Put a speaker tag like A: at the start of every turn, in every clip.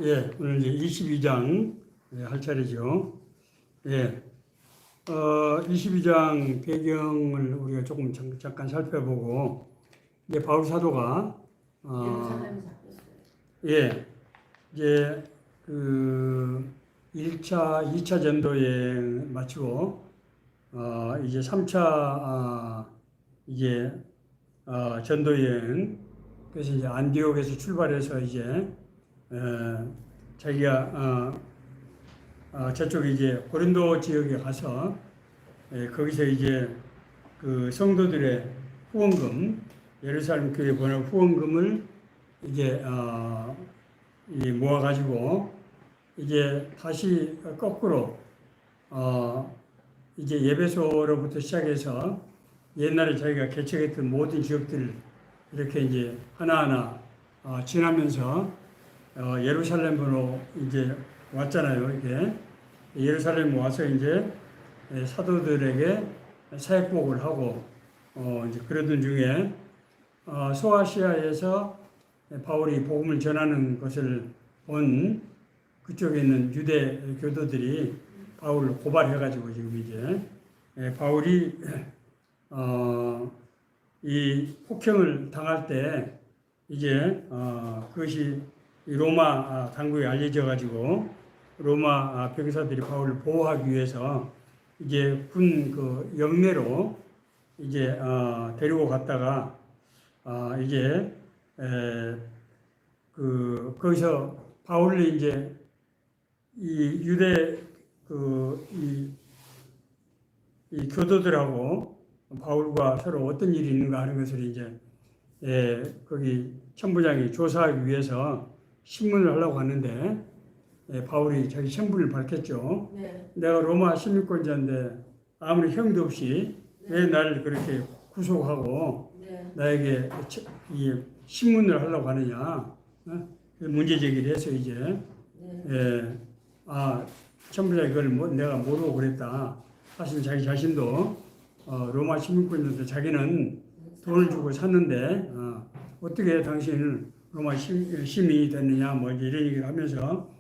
A: 예, 오늘 이제 22장 할 차례죠. 예, 22장 배경을 우리가 조금 잠깐 살펴보고, 이제 바울 사도가,
B: 예루살렘 잡혔어요.
A: 예, 이제 그 1차, 2차 전도 여행 마치고, 이제 3차, 이제, 전도 여행, 그래서 이제 안디옥에서 출발해서 이제, 자기가 저쪽에 이제 고린도 지역에 가서 거기서 이제 그 성도들의 후원금, 예루살렘 교회 보낼 후원금을 이제 모아가지고 이제 다시 거꾸로 이제 예배소로부터 시작해서 옛날에 자기가 개척했던 모든 지역들을 이렇게 이제 하나하나 지나면서 예루살렘으로 이제 왔잖아요. 이렇게 예루살렘 와서 이제 사도들에게 사역복을 하고 이제 그러던 중에 소아시아에서 바울이 복음을 전하는 것을 본 그쪽에 있는 유대 교도들이 바울을 고발해가지고 지금 이제 바울이 이 폭행을 당할 때 이제 그것이 로마 당국에 알려져 가지고 로마 병사들이 바울을 보호하기 위해서 이제 군 그 영내로 이제 데리고 갔다가 이제 그 거기서 바울을 이제 이 유대 이 교도들하고 바울과 서로 어떤 일이 있는가 하는 것을 이제 거기 천부장이 조사하기 위해서 신문을 하려고 하는데 바울이 자기 신분을 밝혔죠.
B: 네.
A: 내가 로마 시민권자인데 아무리 형도 없이 왜 나를 그렇게 구속하고 나에게 이 신문을 하려고 하느냐. 문제 제기를 해서 이제 천부장이 그걸 내가 모르고 그랬다. 사실 자기 자신도 로마 시민권자인데 자기는 돈을 주고 샀는데 어떻게 당신은 로마 시민이 됐느냐 뭐 이런 얘기를 하면서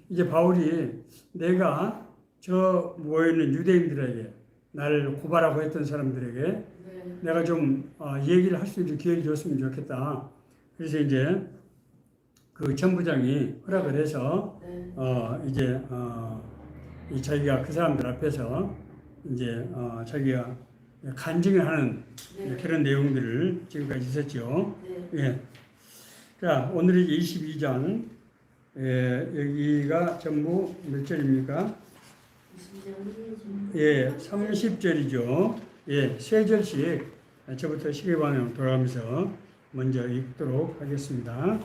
A: 이제 바울이 내가 저 모여있는 유대인들에게 나를 고발하고 했던 사람들에게 내가 좀 얘기를 할 수 있는 기회를 줬으면 좋겠다. 그래서 이제 그 전부장이 허락을 해서 이제 자기가 그 사람들 앞에서 이제 자기가 간증을 하는 그런 내용들을 지금까지 있었죠. 예. 자, 오늘이 22장, 여기가 전부 몇 절입니까? 예, 30절이죠. 예, 세 절씩 저부터 시계 방향 돌아가면서 먼저 읽도록 하겠습니다.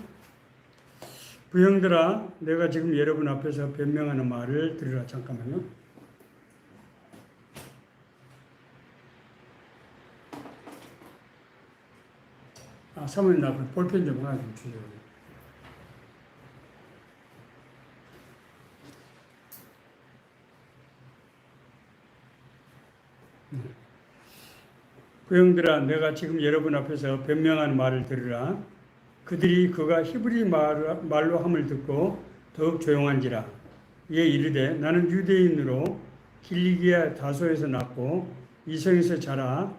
A: 부형들아, 내가 지금 여러분 앞에서 변명하는 말을 들으라. 잠깐만요. 사모님 나 볼펜 좀 하나 좀 주세요. 부형들아, 내가 지금 여러분 앞에서 변명하는 말을 들으라. 그들이 그가 히브리 말로 함을 듣고 더욱 조용한지라. 이에 이르되 나는 유대인으로 길리기아 다소에서 낳고 이성에서 자라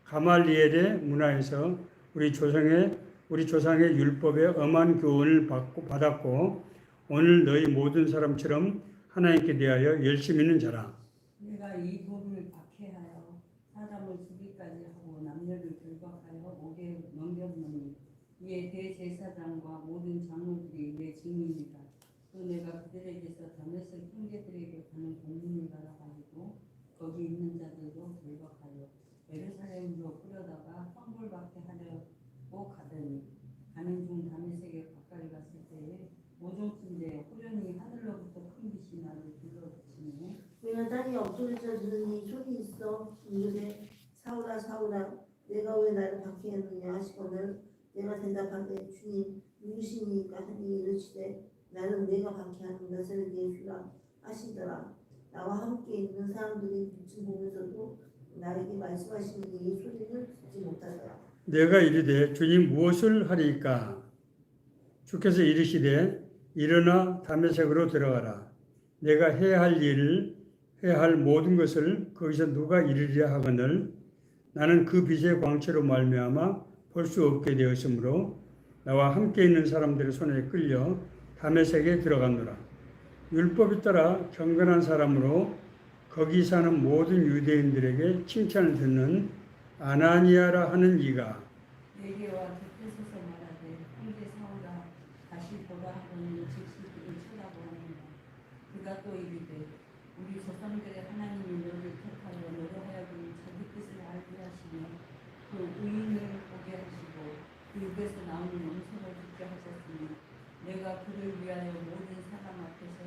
A: 가말리엘의 문화에서 우리 조상의 율법에 엄한 교훈을 받았고 오늘 너희 모든 사람처럼 하나님께 대하여 열심히 있는 자라.
C: 내가 이 돌을 박해하여 사람을 죽이까지 하고 남녀를 결박하여 옥에 넘겼노니 이에 대제사장과 모든 장로들이 내 증인이다. 또 내가 그들에게서 다메섹 형제들에게 가는 공문을 받아가지고 거기 있는 자들도 결박하여 예루살렘으로 끌어다가 형벌받게 하려고 가더니 가는 중 다메섹에 가까이 갔을 때에 오종쯤에 호련히 하늘로부터 큰 빛이 나를 둘러비치니
D: 내가 땅에 엎드려져 들으니 손이 있어 이르되 사울아 사울아 내가 왜 나를 박해하느냐 하시거늘 내가 대답하되 주님 누구시니까 하니 이르시되 나는 내가 박해하는 나사렛 예수라 하시더라. 나와 함께 있는 사람들이 빛을 보면서도 나에게 말씀하시는 이 소리를 듣지 못하더라.
A: 내가 이르되 주님 무엇을 하리까? 주께서 이르시되 일어나 다메섹으로 들어가라. 내가 해야 할 모든 것을 거기서 누가 이루리라 하거늘 나는 그 빛의 광채로 말미암아 볼 수 없게 되었으므로 나와 함께 있는 사람들의 손에 끌려 다메섹에 들어갔노라. 율법에 따라 경건한 사람으로 거기 사는 모든 유대인들에게 칭찬을 듣는 아나니아라 하는 이가
C: 내게와 곁에 서서 말하되 형제 사울아 다시 보라 하고는 즉시 그를 쳐다보았노라. 그가 또 이르되 우리 조상들의 하나님이 너를 택하여 너로 하여금 자기 뜻을 알게 하시며 그 의인을 보게 하시고 그 입에서 나오는 음성을 듣게 하셨으니 내가 그를 위하여 모든 사람 앞에서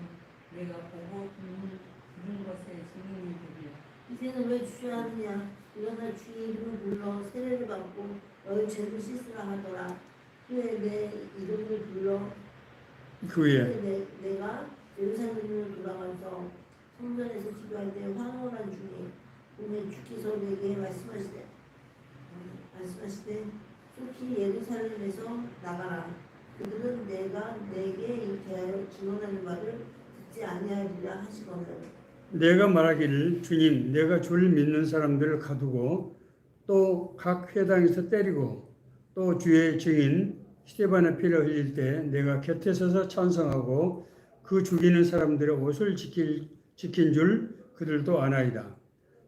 C: 내가 보고 들은 것의 증인이 되리라.
D: 이제는 왜 주저하느냐? 일어나 주의 이름을 불러 세례를 받고 너희 죄를 씻으라 하더라. 후에 내 이름을 불러
A: 그 위에
D: 내가 예루살렘으로 돌아가서 성전에서 기도할 때 황홀한 중에 오늘 주께서 내게 말씀하시되 속히 예루살렘에서 나가라. 그들은 내가 내게 대하여 증언하는 말을 듣지 아니하리라 하시거늘
A: 내가 말하기를 주님 내가 주를 믿는 사람들을 가두고 또 각 회당에서 때리고 또 주의 증인 스데반의 피를 흘릴 때 내가 곁에 서서 찬성하고 그 죽이는 사람들의 옷을 지킨 줄 그들도 아나이다.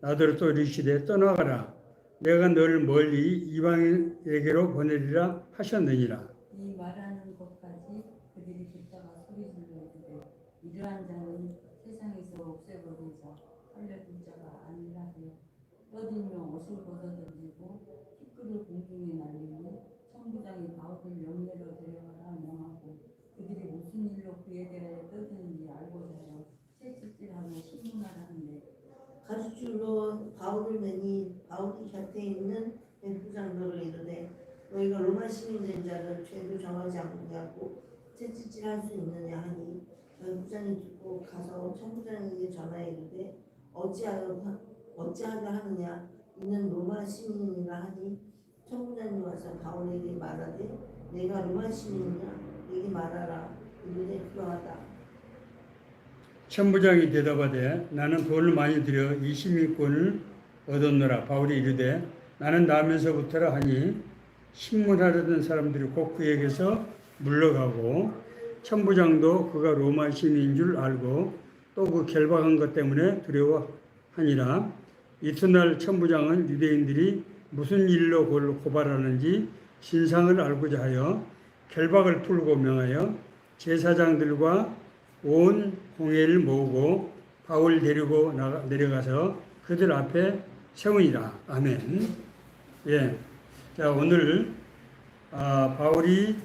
A: 나더러 또 이르시되 떠나가라. 내가 너를 멀리 이방인에게로 보내리라 하셨느니라.
C: 이 말하는 것까지 그들이 듣다가 소리질러 이르되 이러한 자는 세상에서 없애버리자 살려둔 자가 아니라 하여 떠들며 옷을 벗어던지고 티끌을 공중에 날리며 천부장이 바울을 영내로 데려가라 명하고 그들이 무슨 일로 그에 대하여 떠드는지 알고자 하여 채찍질하며 신문하라 하는데
D: 가죽줄로 바울을 매니 바울이 곁에 있는 백부장들을 이르되 너희가 로마 시민된 자를 죄도 정하지 않냐고 채찍질할 수 있느냐 하니 백부장이 듣고 가서 천부장에게 전하여 이르되 어찌하려 하느냐 이는 로마 시민이라 하니 천부장이 와서 바울에게 말하되 내가 로마 시민이냐 내게 말하라. 이르되 그러하다.
A: 천부장이 대답하되 나는 돈을 많이 들여 이 시민권을 얻었노라. 바울이 이르되 나는 나면서부터라 하니 신문하려던 사람들이 곧 그에게서 물러가고 천부장도 그가 로마 시민인 줄 알고 또 그 결박한 것 때문에 두려워하니라. 이튿날 천부장은 유대인들이 무슨 일로 그를 고발하는지 진상을 알고자 하여 결박을 풀고 명하여 제사장들과 온 공회를 모으고 바울 데리고 내려가서 그들 앞에 세우니라. 아멘. 예. 자, 오늘 바울이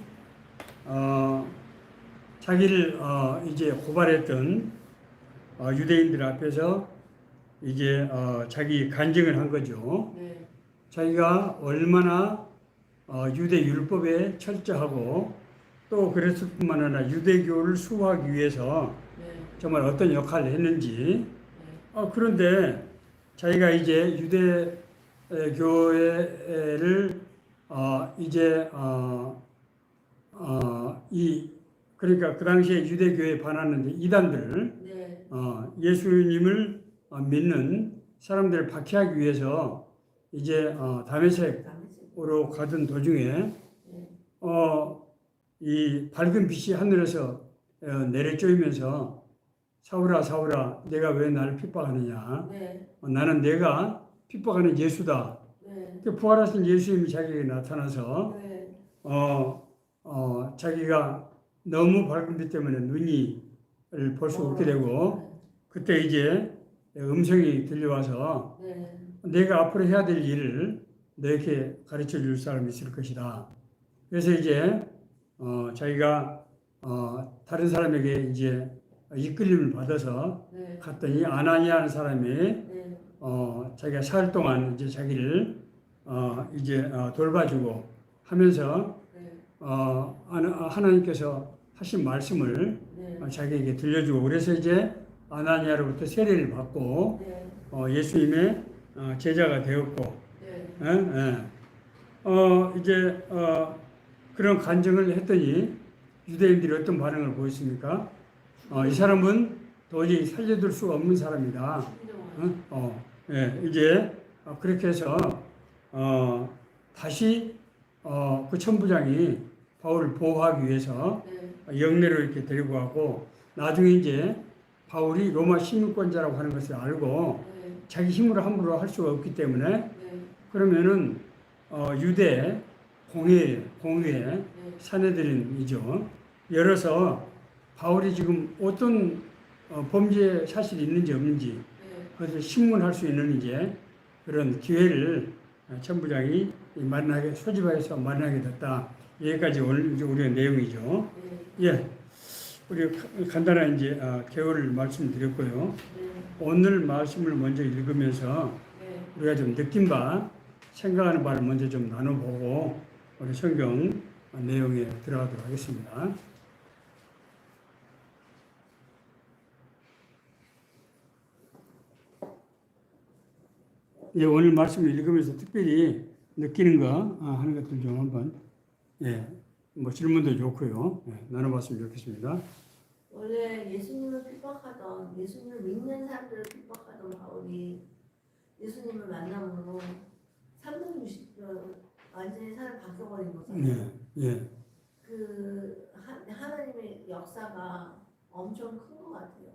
A: 자기를 이제 고발했던 유대인들 앞에서 이제 자기 간증을 한 거죠.
B: 네.
A: 자기가 얼마나 유대 율법에 철저하고 또 그랬을 뿐만 아니라 유대교를 수호하기 위해서
B: 네.
A: 정말 어떤 역할을 했는지.
B: 네.
A: 그런데 자기가 이제 유대교회를 이제 그러니까 그 당시에 유대교에 반하는 이단들
B: 네.
A: 예수님을 믿는 사람들을 박해하기 위해서 이제 다메섹으로 가던 도중에 이 밝은 빛이 하늘에서 내려쬐면서 사울아 사울아 내가 왜 나를 핍박하느냐.
B: 네.
A: 나는 내가 핍박하는 예수다.
B: 네.
A: 부활하신 예수님이 자기에게 나타나서
B: 네.
A: 자기가 너무 밝은 빛 때문에 눈이 볼 수 없게 되고 그때 이제 음성이 들려와서
B: 네.
A: 내가 앞으로 해야 될 일을 너에게 가르쳐 줄 사람이 있을 것이다. 그래서 이제 자기가 다른 사람에게 이제 이끌림을 받아서
B: 네.
A: 갔더니 아나니아라는 사람이
B: 네.
A: 자기가 사흘 동안 이제 자기를 이제 돌봐주고 하면서
B: 네.
A: 하나님께서 하신 말씀을
B: 네.
A: 자기에게 들려주고 그래서 이제 아나니아로부터 세례를 받고
B: 네.
A: 예수님의 제자가 되었고
B: 네.
A: 이제 그런 간증을 했더니 유대인들이 어떤 반응을 보였습니까? 이 사람은 도저히 살려둘 수가 없는 사람이다. 예, 이제 그렇게 해서 다시 그 천부장이 바울을 보호하기 위해서 영내로 이렇게 데리고 가고 나중에 이제 바울이 로마 시민권자라고 하는 것을 알고 자기 힘으로 함부로 할 수가 없기 때문에 그러면은 유대 공회 사내들이죠. 열어서 바울이 지금 어떤 범죄 사실이 있는지 없는지 그것을 신문할 수 있는 이제 그런 기회를 천부장이 소집해서 마련하게 됐다. 여기까지 오늘 이제 우리의 내용이죠. 예, 우리 간단한 이제 개요를 말씀드렸고요. 오늘 말씀을 먼저 읽으면서 우리가 좀 느낀 바, 생각하는 바를 먼저 좀 나눠보고 우리 성경 내용에 들어가도록 하겠습니다. 예, 오늘 말씀을 읽으면서 특별히 느끼는 거 하는 것들 좀 한번 뭐 질문도 좋고요. 나눠봤으면 좋겠습니다.
D: 원래 예수님을 핍박하던 예수님을 믿는 사람들을 핍박하던 바울이 예수님을 만남으로 360도 완전히 사람 바뀌어버린 거잖아요.
A: 예.
D: 그 하나님의 역사가 엄청 큰 것 같아요.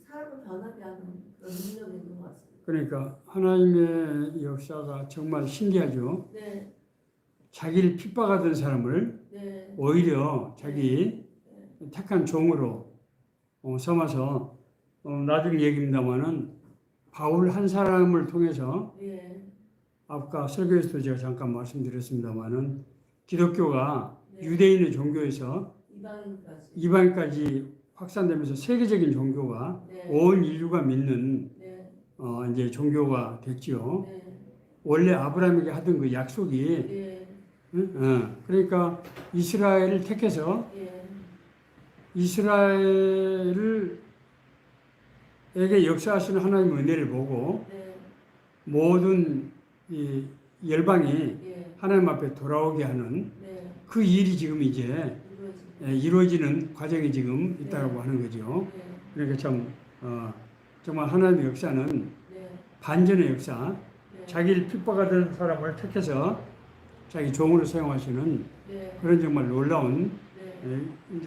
D: 사람을 변하게 하는 그런 능력이 있는 것 같습니다.
A: 그러니까 하나님의 역사가 정말 신기하죠.
D: 네.
A: 자기를 핍박하던 사람을
D: 네.
A: 오히려 자기 택한 종으로 삼아서 나중 얘기입니다만은 바울 한 사람을 통해서 아까 설교에서도 제가 잠깐 말씀드렸습니다만은 기독교가 유대인의 종교에서 이방인까지 확산되면서 세계적인 종교가 온 인류가 믿는 이제 종교가 됐지요. 원래 아브라함에게 하던 그 약속이 그러니까 이스라엘을 택해서 이스라엘에게 역사하시는 하나님의 은혜를 보고 모든 이 열방이 하나님 앞에 돌아오게 하는 그 일이 지금 이제 이루어지는 과정이 지금 있다고 하는 거죠. 그러니까 참 정말 하나님의 역사는 반전의 역사, 자기를 핍박하던 사람을 택해서 자기 종으로 사용하시는 그런 정말 놀라운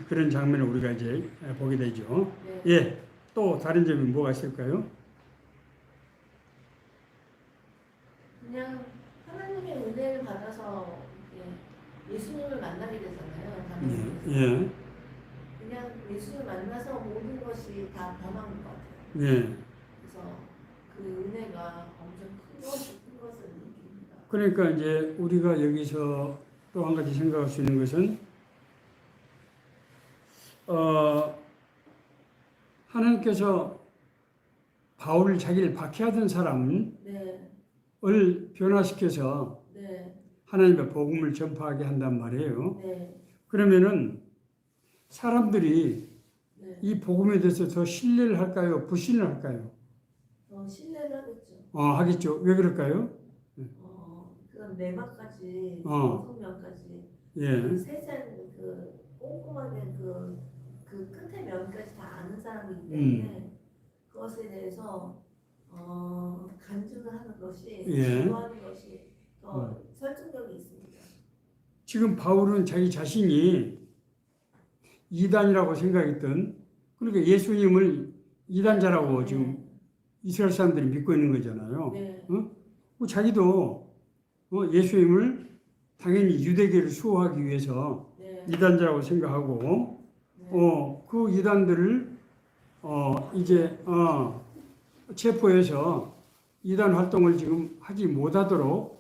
A: 그런 장면을 우리가 이제 보게 되죠. 예, 또 다른 점이 뭐가 있을까요?
D: 그냥 하나님의 은혜를 받아서 예수님을 만나게 되잖아요.
A: 예.
D: 그냥 예수님을 만나서 모든 것이 다 변한 것 같아요.
A: 예.
D: 그래서 그 은혜가 엄청 큰 것을 느낍니다.
A: 그러니까 이제 우리가 여기서 또 한 가지 생각할 수 있는 것은 하나님께서 바울을 자기를 박해하던 사람을 변화시켜서 하나님의 복음을 전파하게 한단 말이에요. 그러면은 사람들이 이 복음에 대해서 더 신뢰를 할까요? 불신을 할까요?
D: 신뢰를 하겠죠.
A: 하겠죠. 왜 그럴까요?
D: 그런 내막까지, 성면까지, 그 세세한 그 꼼꼼하게 그 끝에 면까지 다 아는 사람이기 때문에 그것에 대해서 간증을 하는 것이, 기도하는 것이 더 설득력이 있습니다.
A: 지금 바울은 자기 자신이 이단이라고 생각했던, 그러니까 예수님을 이단자라고 지금 이스라엘 사람들이 믿고 있는 거잖아요. 자기도 예수님을 당연히 유대교를 수호하기 위해서 이단자라고 생각하고 그 이단들을 이제 체포해서 이단 활동을 지금 하지 못하도록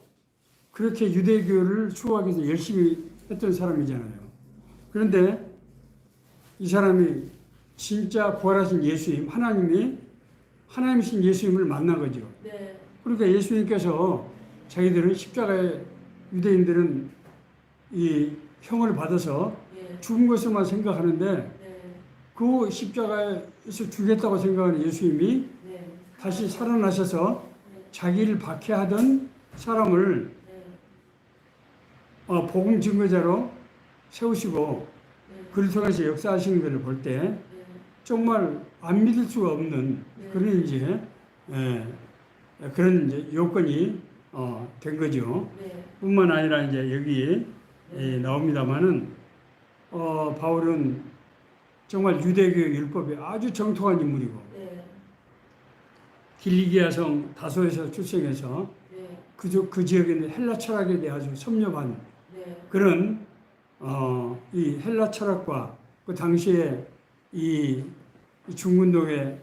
A: 그렇게 유대교를 수호하기 위해서 열심히 했던 사람이잖아요. 그런데 이 사람이 진짜 부활하신 예수님, 하나님이신 예수님을 만난 거죠. 그러니까 예수님께서 자기들은 십자가에 유대인들은 이 형을 받아서 죽은 것을만 생각하는데 그 십자가에서 죽겠다고 생각하는 예수님이 다시 살아나셔서 자기를 박해하던 사람을 복음 증거자로 세우시고 그를 통해서 역사하시는 것을 볼 때
B: 네.
A: 정말 안 믿을 수가 없는
B: 네.
A: 그런 이제 그런 이제 요건이 된 거죠.
B: 네.
A: 뿐만 아니라 이제 여기
B: 네.
A: 나옵니다만은 바울은 정말 유대교 율법에 아주 정통한 인물이고
B: 네.
A: 길리기아 성 다소에서 출생해서
B: 네.
A: 그 지역에 있는 헬라 철학에 대해 아주 섭렵한
B: 네.
A: 그런 이 헬라 철학과 그 당시에 이 중군동의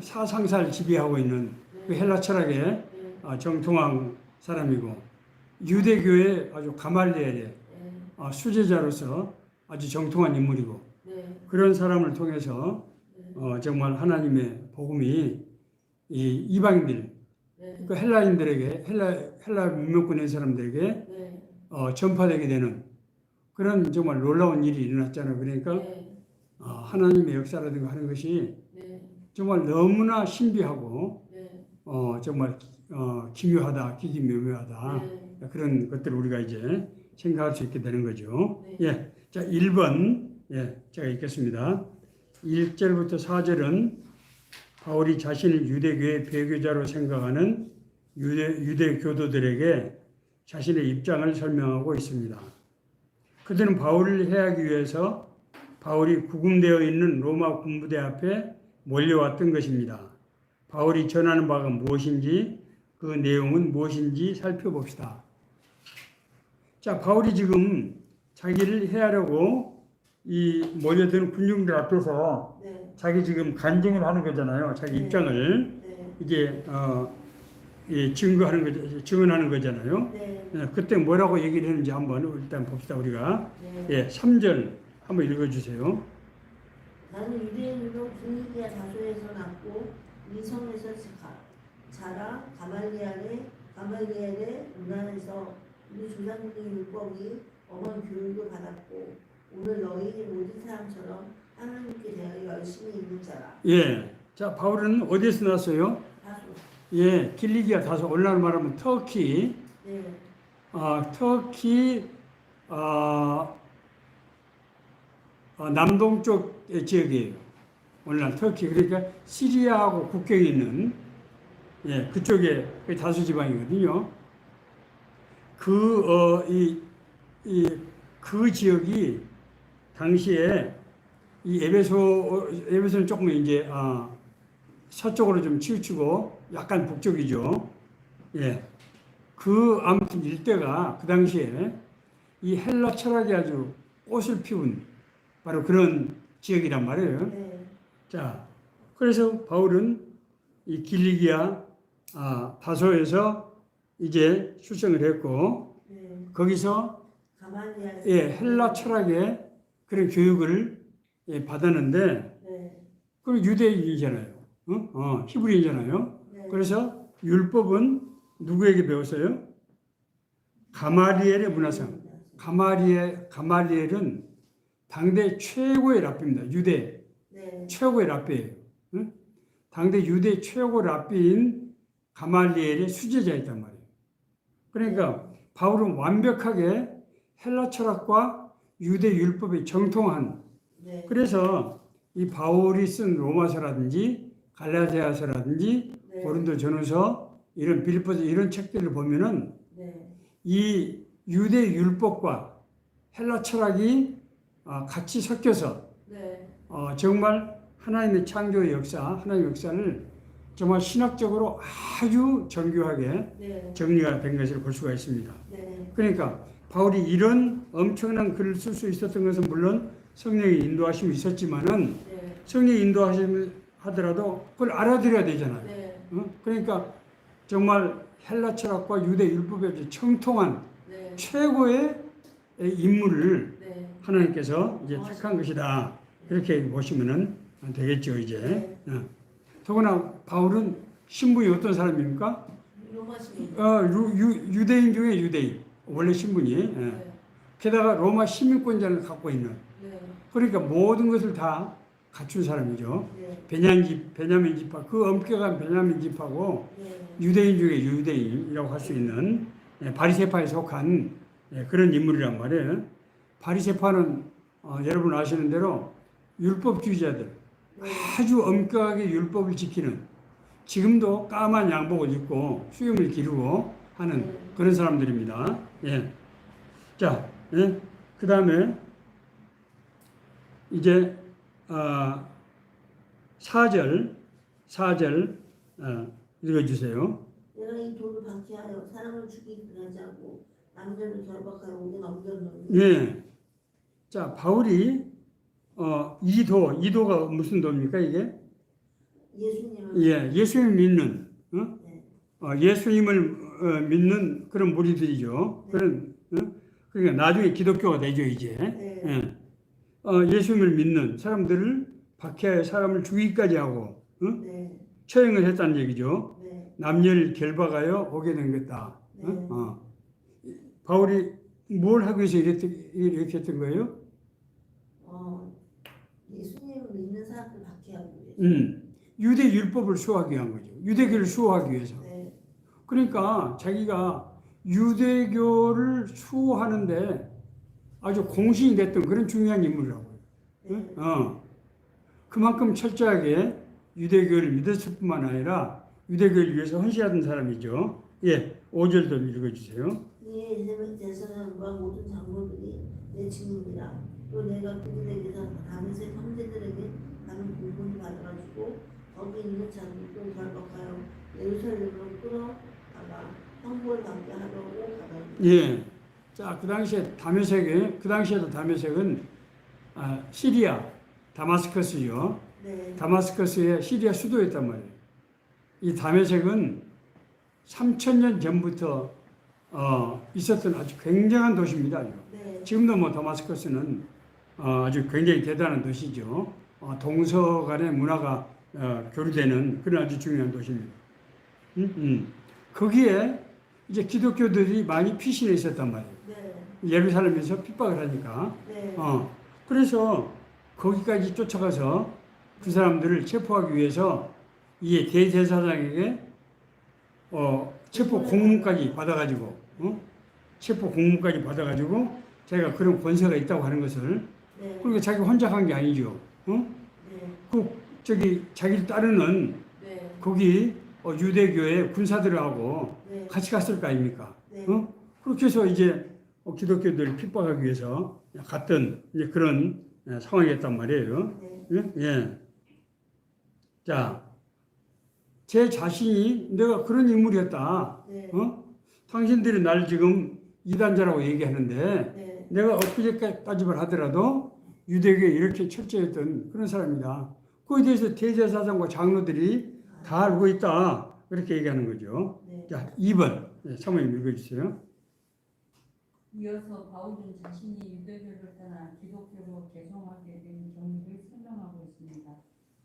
A: 사상사를 지배하고 있는 그 헬라 철학에
B: 네.
A: 정통한 사람이고 유대교의 아주 가말리엘의
B: 네.
A: 수제자로서 아주 정통한 인물이고
B: 네.
A: 그런 사람을 통해서 정말 하나님의 복음이 이 이방인들
B: 네.
A: 그 헬라인들에게 헬라 문명권의 사람들에게
B: 네.
A: 전파되게 되는 그런 정말 놀라운 일이 일어났잖아요. 그러니까
B: 네.
A: 하나님의 역사라든가 하는 것이
B: 네.
A: 정말 너무나 신비하고
B: 네.
A: 정말 기묘하다, 기기묘묘하다
B: 네.
A: 그런 것들을 우리가 이제 생각할 수 있게 되는 거죠.
B: 네.
A: 예, 자 1번 제가 읽겠습니다. 1절부터 4절은 바울이 자신을 유대교의 배교자로 생각하는 유대 교도들에게 자신의 입장을 설명하고 있습니다. 그들은 바울을 해하기 위해서 바울이 구금되어 있는 로마 군부대 앞에 몰려왔던 것입니다. 바울이 전하는 바가 무엇인지 그 내용은 무엇인지 살펴봅시다. 자, 바울이 지금 자기를 해하려고 이 몰려드는 군중들 앞에서
D: 네.
A: 자기 지금 간증을 하는 거잖아요. 자기
D: 네.
A: 입장을
D: 네.
A: 이게 증언하는 거잖아요.
D: 네.
A: 그때 뭐라고 얘기를 했는지 한번 일단 봅시다 우리가.
D: 네.
A: 3절 한번 읽어주세요.
D: 나는 유대인으로 길리기아 다소에서 낳고 이 성에서 자라 가말리엘의 문안에서 우리 조상들의 율법이 엄한 교육을 받았고 오늘 너희 모든 사람처럼 하나님께 대하여 열심히 있는 자라.
A: 예. 자, 바울은 어디에서 났어요?
D: 다소.
A: 예, 길리기아 다소, 오늘날 말하면 터키.
D: 네.
A: 터키 남동쪽 지역이에요. 오늘날 터키. 그러니까 시리아하고 국경이 있는 그쪽에 다소 지방이거든요. 그 지역이 당시에 이 에베소는 조금 이제 서쪽으로 좀 치우치고 약간 북쪽이죠. 예. 아무튼 일대가 그 당시에 이 헬라 철학이 아주 꽃을 피운 바로 그런 지역이란 말이에요.
D: 네.
A: 자, 그래서 바울은 이 길리기아 다소에서 이제 출생을 했고
D: 네.
A: 거기서
D: 가말리엘.
A: 헬라 철학의 그런 교육을 받았는데
D: 네.
A: 그리고 유대인이잖아요. 히브리인이잖아요.
D: 네.
A: 그래서 율법은 누구에게 배웠어요? 가말리엘의 문화상. 가말리엘은 당대 최고의 랍비입니다. 유대
D: 네.
A: 최고의 랍비예요. 응? 당대 유대 최고 랍비인 가말리엘의 수제자였단 말이에요. 그러니까 바울은 완벽하게 헬라 철학과 유대 율법에 정통한.
D: 네.
A: 그래서 이 바울이 쓴 로마서라든지 갈라디아서라든지
D: 네.
A: 고린도전후서 이런 빌립보서 이런 책들을 보면은
D: 네.
A: 이 유대 율법과 헬라 철학이 같이 섞여서
B: 네.
A: 정말 하나님의 창조의 역사, 하나님의 역사를 정말 신학적으로 아주 정교하게
D: 네.
A: 정리가 된 것을 볼 수가 있습니다.
D: 네.
A: 그러니까 바울이 이런 엄청난 글을 쓸 수 있었던 것은 물론 성령의 인도하심이 있었지만은
B: 네.
A: 성령의 인도하심을 하더라도 그걸 알아들어야 되잖아요.
B: 네.
A: 그러니까 정말 헬라 철학과 유대 율법에 청통한
B: 네.
A: 최고의 인물을
B: 네.
A: 하나님께서 이제 택한 것이다. 이렇게 보시면은 되겠죠, 이제. 더구나 바울은 신분이 어떤 사람입니까?
D: 로마 시민.
A: 유대인 중에 유대인. 원래 신분이.
B: 네.
A: 게다가 로마 시민권자를 갖고 있는.
B: 네.
A: 그러니까 모든 것을 다 갖춘 사람이죠.
D: 네.
A: 베냐민 지파, 그 엄격한 베냐민 지파고
D: 네.
A: 유대인 중에 유대인이라고 할 수 있는 바리새파에 속한 그런 인물이란 말이에요. 바리새파는 여러분 아시는 대로 율법주의자들 아주 엄격하게 율법을 지키는 지금도 까만 양복을 입고 수염을 기르고 하는 그런 사람들입니다. 예. 자, 예. 그 다음에 이제 4절 읽어주세요.
D: 내가 이 돌을 박해하여 사람을 죽이게 하지 않고 남녀를 결박하여 오게 넘겼노니.
A: 예. 자, 바울이 이도가 무슨 도입니까 이게?
D: 예수님을.
A: 예, 예수님을 믿는,
D: 네.
A: 예수님을 믿는 그런 무리들이죠.
D: 네.
A: 그런, 그러니까 나중에 기독교가 되죠 이제.
D: 네.
A: 예. 예수님을 믿는 사람들을 박해하여 사람을 죽이기까지 하고,
D: 네.
A: 처형을 했다는 얘기죠.
D: 네.
A: 남녀를 결박하여 오게 된 것다.
D: 네.
A: 바울이 뭘 하기 위해서 이렇게 했던 거예요?
D: 예수님을 믿는 사람들 박해하기 위해서.
A: 유대 율법을 수호하기 위한 거죠. 유대교를 수호하기 위해서.
D: 네.
A: 그러니까 자기가 유대교를 수호하는데 아주 공신이 됐던 그런 중요한 인물이라고요.
D: 네.
A: 그만큼 철저하게 유대교를 믿었을 뿐만 아니라 유대교를 위해서 헌신하던 사람이죠. 예, 5절도 읽어주세요.
D: 이에 제사장과 모든 장로들이 내 증인이라. 또 내가 그들에게서 다윗의 형제들에게 가는 공문을 받아가지고 거기 있는 장로들 결박하여 예루살렘으로 끌어다가 형벌 받게 하려고 가다니.
A: 예. 자, 그 당시에도 다메섹은 시리아 다마스커스요.
D: 네.
A: 다마스커스의 시리아 수도였단 말이에요. 이 다메섹은 3000년 전부터 있었던 아주 굉장한 도시입니다.
D: 네.
A: 지금도 뭐 다마스커스는 아주 굉장히 대단한 도시죠. 동서 간의 문화가 교류되는 그런 아주 중요한 도시입니다. 거기에 이제 기독교들이 많이 피신해 있었단 말이에요.
D: 네.
A: 예루살렘에서 핍박을 하니까.
D: 네.
A: 그래서 거기까지 쫓아가서 그 사람들을 체포하기 위해서 이 대제사장에게 체포 공문까지 받아가지고, 자기가 그런 권세가 있다고 하는 것을,
D: 네.
A: 그러니까 자기 혼자 한 게 아니죠.
D: 네.
A: 자기를 따르는
D: 네.
A: 거기 유대교의 군사들하고
D: 네.
A: 같이 갔을 거 아닙니까?
D: 네.
A: 그렇게 해서 이제 기독교들을 핍박하기 위해서 갔던 이제 그런 상황이었단 말이에요.
D: 네.
A: 예. 자, 제 자신이 내가 그런 인물이었다.
D: 네.
A: 당신들이 날 지금 이단자라고 얘기하는데
D: 네.
A: 내가 어떻게 따지면 하더라도 유대교에 이렇게 철저했던 그런 사람이다. 그에 대해서 대제사장과 장로들이 다 알고 있다. 그렇게 얘기하는 거죠.
D: 네.
A: 자, 2번. 사모님 읽어주세요.
C: 이어서 바울은 자신이 유대교를 떠나 기독교로 개종하게 된 경위를 설명하고 있습니다.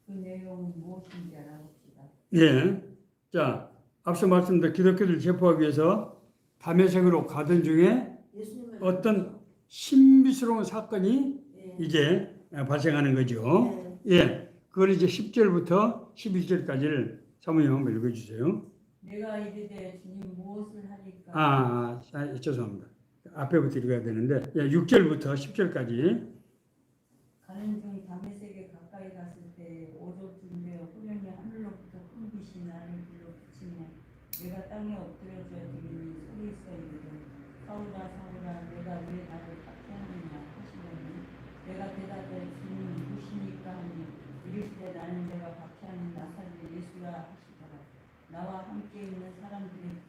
C: 그 내용은 무엇인지 알아봅시다.
A: 예. 자, 앞서 말씀드린 기독교를 체포하기 위해서 다메섹으로 가던 중에
D: 예수님을
A: 어떤 신비스러운 사건이
D: 네.
A: 이제 발생하는 거죠.
D: 네.
A: 예. 그걸 이제 10절부터 11절까지를 사모님 한번 읽어주세요.
C: 내가 이르되 주님 무엇을 하리까?
A: 죄송합니다. 앞에부터 읽어야 되는데, 6절부터 10절까지.
C: 가는 중 다메섹에 가까이 갔을 때 오죽중에 호련히 하늘로부터 큰 빛이 나를 불러 비치며 내가 땅에 엎드려져 들으니 소리써 이르되 사울아 사울아 내가 왜 나를 박해하느냐 하시더니 내가 대답해 주님 누구시니까 하니 이르시되 나는 내가 박해하는 나사렛 예수라 하시더라. 나와 함께 있는 사람들이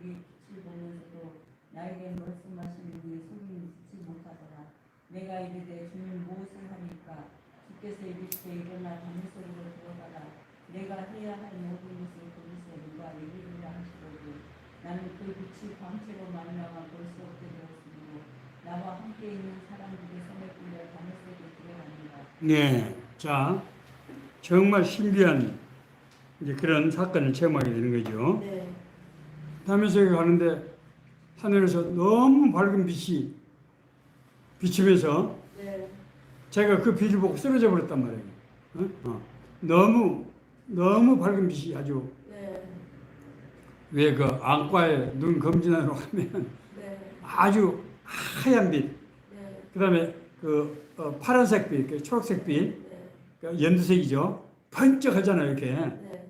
C: 빛을 보면서도 나에게 말씀하시니 소리는 듣지 못하더라. 내가 이르되 주님 무엇을 하니까 주께서 이르시되 일어나 다메섹으로 들어가라. 내가 해야 할 모든 것을 거기서 누가 얘기하리라 하시거든. 나는 그 빛이 광채로 만나와 벌써 없게 되었으므로 나와 함께 있는 사람들이 섬에 끌려 다메섹에 들어갑니다.
A: 네. 자, 정말 신비한 이제 그런 사건을 체험하게 되는 거죠.
D: 네.
A: 다메섹에 가는데 하늘에서 너무 밝은 빛이 비치면서
D: 네.
A: 제가 그 빛을 보고 쓰러져 버렸단 말이에요. 너무 밝은 빛이 아주
D: 네.
A: 왜 그 안과에 눈 검진하러 가면
D: 네.
A: 아주 하얀 빛.
D: 네.
A: 그다음에 파란색 빛, 초록색 빛,
B: 네.
A: 그러니까 연두색이죠. 번쩍하잖아요, 이렇게.
B: 네.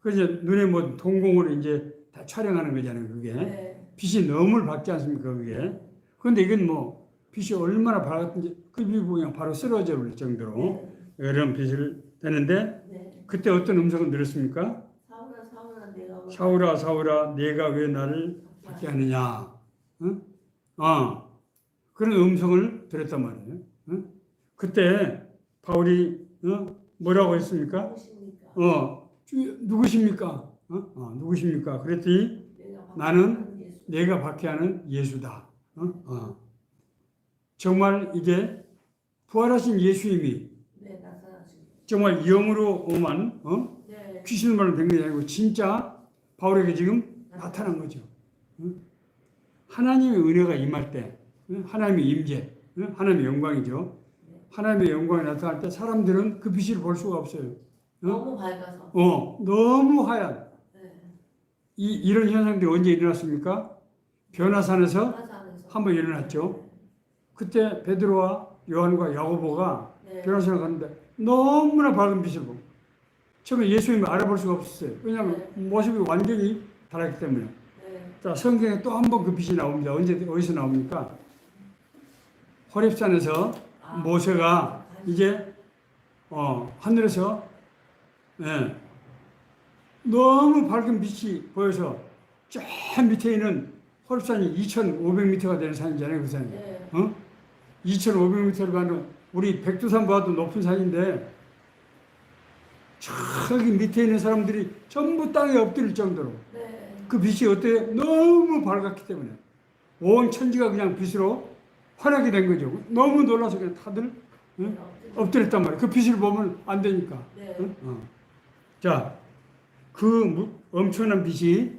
A: 그래서 눈에 뭐 동공으로 이제 다 촬영하는 거잖아요, 그게.
B: 네.
A: 빛이 너무 밝지 않습니까, 그게. 그런데 이건 뭐 빛이 얼마나 밝았든지 그 빛이 그냥 바로 쓰러져 버릴 정도로 이런 빛을 되는데
B: 네.
A: 그때 어떤 음성을 들었습니까?
D: 사울아
A: 사울아, 내가 왜 나를 받게 하느냐? 응? 그런 음성을 들었단 말이에요. 응? 그때 바울이 뭐라고 했습니까?
D: 누구십니까?
A: 누구십니까? 누구십니까? 그랬더니 나는 내가 박해하는 예수다. 정말 이게 부활하신 예수님이
B: 네. 나타나십니다.
A: 정말 영으로만
B: 네.
A: 귀신말로 된 게 아니고 진짜 바울에게 지금 나타난 거죠. 하나님의 은혜가 임할 때, 하나님의 임재, 하나님의 영광이죠. 하나님의 영광이 나타날 때 사람들은 그 빛을 볼 수가 없어요.
B: 너무 밝아서.
A: 너무 하얀.
B: 네.
A: 이런 현상들이 언제 일어났습니까? 변화산에서
B: 화산에서.
A: 한번 일어났죠. 그때 베드로와 요한과 야고보가
B: 네.
A: 변화산에 갔는데 너무나 밝은 빛을 보고 처음에 예수님을 알아볼 수가 없었어요. 왜냐하면 모습이 완전히 달랐기 때문에.
B: 네.
A: 자, 성경에 또 한 번 그 빛이 나옵니다. 어디서 나옵니까? 호렙산에서 모세가 이제 하늘에서 너무 밝은 빛이 보여서 저 밑에 있는 호렙산이 2,500m가 되는 산이잖아요, 그 산이.
B: 네.
A: 2,500m를 가는 우리 백두산보다도 높은 산인데 저기 밑에 있는 사람들이 전부 땅에 엎드릴 정도로
B: 네.
A: 그 빛이 어때? 너무 밝았기 때문에 온 천지가 그냥 빛으로 환하게 된 거죠. 너무 놀라서 그냥 다들 엎드렸단 말이에요. 그 빛을 보면 안 되니까.
B: 네.
A: 자, 그 엄청난 빛이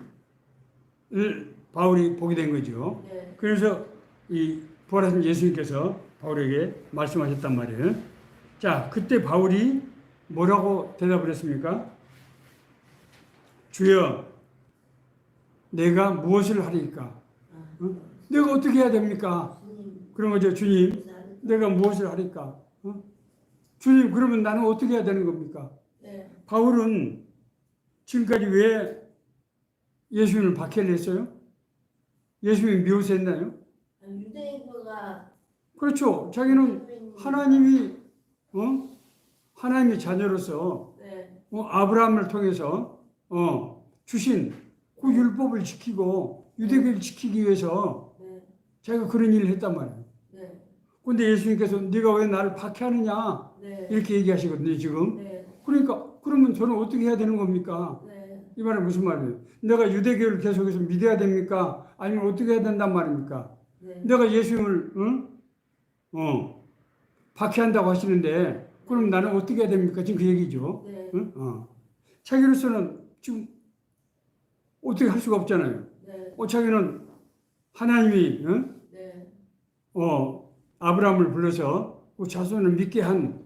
A: 바울이 보게 된 거죠.
B: 네.
A: 그래서 이 부활하신 예수님께서 바울에게 말씀하셨단 말이에요. 자, 그때 바울이 뭐라고 대답을 했습니까? 주여, 내가 무엇을 하리까? 내가 어떻게 해야 됩니까? 그런 거죠, 주님. 내가 무엇을 하리까? 주님, 그러면 나는 어떻게 해야 되는 겁니까?
B: 네.
A: 바울은 지금까지 왜 예수님을 박해를 했어요? 예수님이 미워했나요?
D: 유대인과
A: 그렇죠. 자기는 하나님의 자녀로서
B: 네.
A: 아브라함을 통해서 주신 그 율법을 지키고 유대교를 지키기 위해서
B: 네.
A: 자기가 그런 일을 했단 말이에요.
B: 네.
A: 그런데 예수님께서 네가 왜 나를 박해하느냐
B: 네.
A: 이렇게 얘기하시거든요, 지금.
B: 네.
A: 그러니까 그러면 저는 어떻게 해야 되는 겁니까?
B: 네.
A: 이 말은 무슨 말이에요? 내가 유대교를 계속해서 믿어야 됩니까? 아니면 어떻게 해야 된단 말입니까?
B: 네.
A: 내가 예수님을 박해한다고 하시는데 그럼 나는 어떻게 해야 됩니까? 지금 그 얘기죠.
B: 네.
A: 자기로서는 지금 어떻게 할 수가 없잖아요.
B: 네.
A: 자기는 하나님이
B: 네.
A: 아브라함을 불러서 그 자손을 믿게 한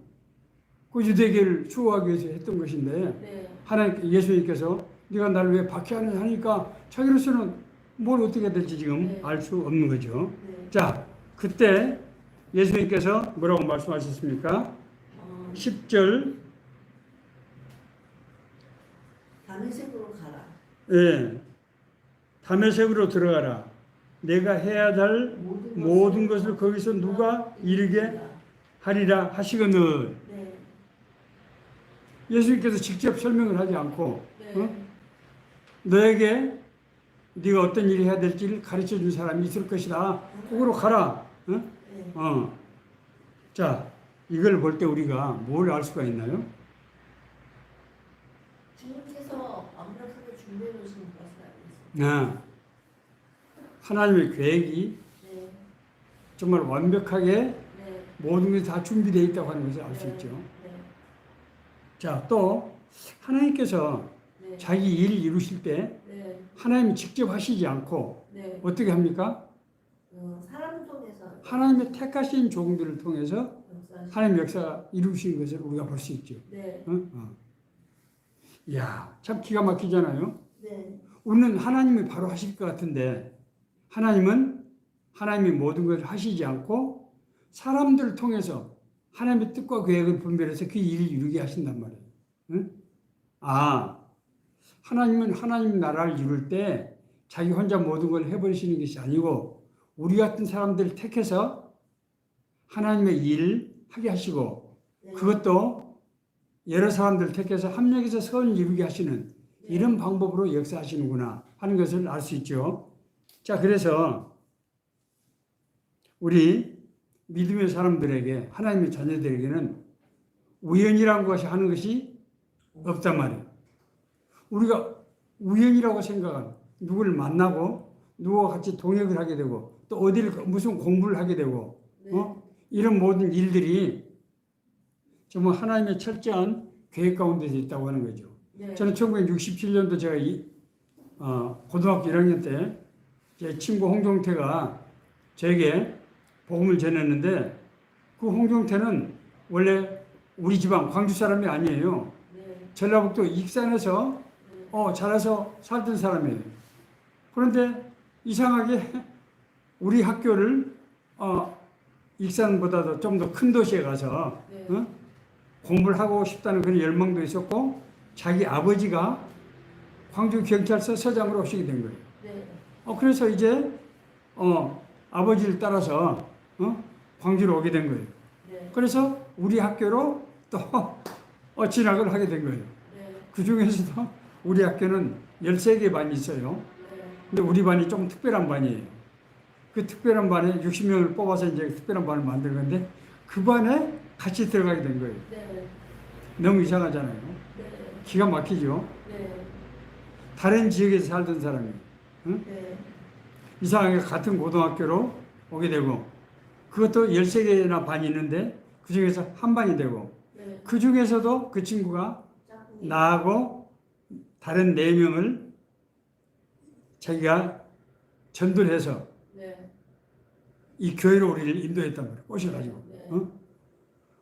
A: 그 유대교를 추구하기 위해서 했던 것인데
B: 네.
A: 하나님 예수님께서 네가 나를 왜 박해하느냐 하니까 자기로서는 뭘 어떻게 해야 될지 지금
B: 네.
A: 알 수 없는 거죠.
B: 네.
A: 자, 그때 예수님께서 뭐라고 말씀하셨습니까? 10절
D: 다메섹으로 가라.
A: 예, 다메섹으로 들어가라. 내가 해야 할 모든 것을 거기서 누가 이르게 하리라 하시거늘.
B: 네.
A: 예수님께서 직접 설명을 하지 않고
B: 네.
A: 너에게 네가 어떤 일을 해야 될지를 가르쳐 준 사람이 있을 것이다. 거기로 가라.
D: 네.
A: 자, 이걸 볼 때 우리가 뭘 알 수가 있나요?
D: 주님께서 완벽하게 준비해 놓으신 것을 알고 있습니다.
A: 하나님의 계획이
B: 네.
A: 정말 완벽하게
B: 네.
A: 모든 것이 다 준비되어 있다고 하는 것을 알 수 있죠.
B: 네.
A: 자, 또 하나님께서
B: 네.
A: 자기 일을 이루실 때
B: 네.
A: 하나님이 직접 하시지 않고
B: 네.
A: 어떻게 합니까?
D: 사람을 통해서
A: 하나님의 택하신 종들을 통해서
B: 역사하시-
A: 하나님의 역사가 이루신 것을 우리가 볼 수 있죠.
B: 네.
A: 이야, 참 기가 막히잖아요.
D: 네.
A: 우리는 하나님이 바로 하실 것 같은데 하나님은 하나님이 모든 것을 하시지 않고 사람들을 통해서 하나님의 뜻과 계획을 분별해서 그 일을 이루게 하신단 말이에요. 응? 하나님은 하나님 나라를 이룰 때 자기 혼자 모든 걸 해버리시는 것이 아니고 우리 같은 사람들을 택해서 하나님의 일을 하게 하시고
D: 네.
A: 그것도 여러 사람들을 택해서 합력해서 선을 이루게 하시는 이런 방법으로 역사하시는구나 하는 것을 알 수 있죠. 자, 그래서 우리 믿음의 사람들에게 하나님의 자녀들에게는 우연이라는 것이 하는 것이 없단 말이에요. 우리가 우연이라고 생각하는 누구를 만나고 누구와 같이 동역을 하게 되고 또 어디를 무슨 공부를 하게 되고 이런 모든 일들이 정말 하나님의 철저한 계획 가운데서 있다고 하는 거죠.
B: 네.
A: 저는 1967년도 제가 고등학교 1학년 때 제 친구 홍종태가 저에게 복음을 전했는데 그 홍종태는 원래 우리 지방 광주 사람이 아니에요.
B: 네.
A: 전라북도 익산에서 자라서 살던 사람이에요. 그런데 이상하게 우리 학교를 익산보다도 좀 더 큰 도시에 가서
B: 네.
A: 공부를 하고 싶다는 그런 열망도 있었고 자기 아버지가 광주경찰서 서장으로 오시게 된 거예요.
B: 네.
A: 그래서 이제 아버지를 따라서 광주로 오게 된 거예요.
B: 네.
A: 그래서 우리 학교로 또 진학을 하게 된 거예요.
B: 네.
A: 그 중에서도 우리 학교는 13개 반이 있어요.
B: 네.
A: 근데 우리 반이 좀 특별한 반이에요. 그 특별한 반에 60명을 뽑아서 이제 특별한 반을 만든 건데 그 반에 같이 들어가게 된 거예요.
B: 네.
A: 너무 이상하잖아요.
B: 네.
A: 기가 막히죠.
B: 네.
A: 다른 지역에서 살던 사람이
B: 네.
A: 이상하게 같은 고등학교로 오게 되고 그것도 13개나 반이 있는데 그 중에서 한 반이 되고
B: 네.
A: 그 중에서도 그 친구가
B: 짝꿍이.
A: 나하고 다른 4명을 자기가 전도를 해서
B: 네.
A: 이 교회로 우리를 인도했단 말이에요. 꼬셔가지고.
B: 네.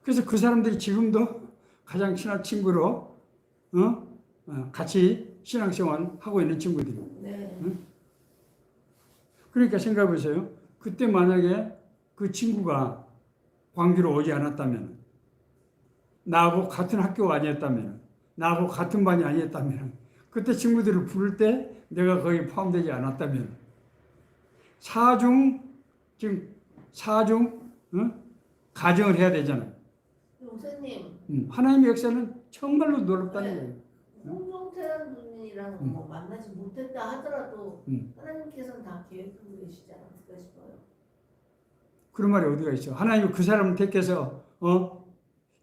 A: 그래서 그 사람들이 지금도 가장 친한 친구로 같이 신앙생활 하고 있는 친구들이에요.
B: 네.
A: 그러니까 생각해 보세요. 그때 만약에 그 친구가 광주로 오지 않았다면, 나하고 같은 학교가 아니었다면, 나하고 같은 반이 아니었다면, 그때 친구들을 부를 때 내가 거기 포함되지 않았다면, 지금 가정을 해야 되잖아요.
B: 목사님,
A: 하나님의 역사는 정말로 놀랍다는
B: 네.
A: 거예요.
B: 홍종태라는 분이랑 뭐 만나지 못했다 하더라도 하나님께서는 다 계획하고 계시지 않았을까 싶어요.
A: 그런 말이 어디가 있어? 하나님이 그 사람을 택해서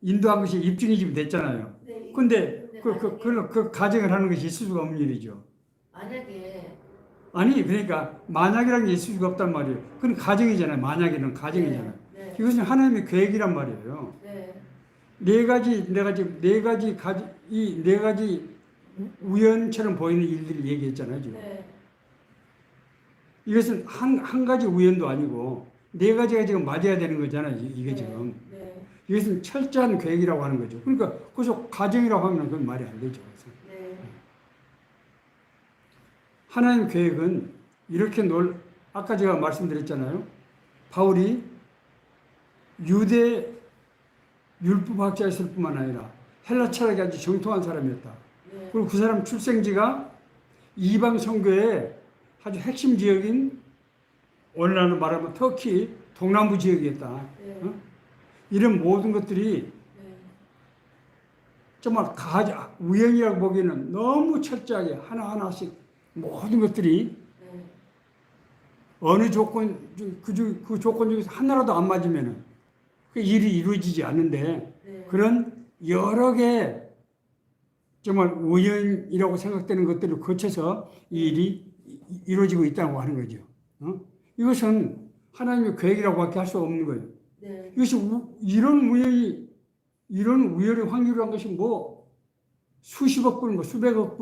A: 인도한 것이 입증이 지금 됐잖아요.
B: 네,
A: 근데
B: 만약에,
A: 그 가정을 하는 것이 있을 수가 없는 일이죠.
B: 만약에
A: 아니 그러니까 만약이라는 게 있을 수가 없단 말이에요. 그건 가정이잖아요. 만약에는 가정이잖아요.
B: 네.
A: 이것은 하나님의 계획이란 말이에요.
B: 네.
A: 내가 지금 이 네 가지 우연처럼 보이는 일들을 얘기했잖아요. 지금.
B: 네.
A: 이것은 한 가지 우연도 아니고 네 가지가 지금 맞아야 되는 거잖아요. 이게 지금.
B: 네.
A: 이것은 철저한 계획이라고 하는 거죠. 그러니까 거기서 가정이라고 하면 그건 말이 안 되죠. 그래서.
B: 네.
A: 하나님 계획은 이렇게 아까 제가 말씀드렸잖아요. 바울이 유대 율법학자였을 뿐만 아니라 헬라 철학이 아주 정통한 사람이었다.
B: 네.
A: 그리고 그 사람 출생지가 이방 선교의 아주 핵심 지역인 오늘날로 말하면 터키 동남부 지역이었다.
B: 네.
A: 이런 모든 것들이
B: 네.
A: 정말 우연이라고 보기에는 너무 철저하게 하나하나씩 모든 것들이
B: 네.
A: 어느 조건, 그 조건 중에서 하나라도 안 맞으면 그 일이 이루어지지 않는데
B: 네.
A: 그런 여러 개 정말 우연이라고 생각되는 것들을 거쳐서 이 일이 이루어지고 있다고 하는 거죠. 이것은 하나님의 계획이라고밖에 할 수 없는 거예요.
B: 네.
A: 이것이 이런 우연의 확률이란 것이 뭐 수십억 불, 뭐 수백억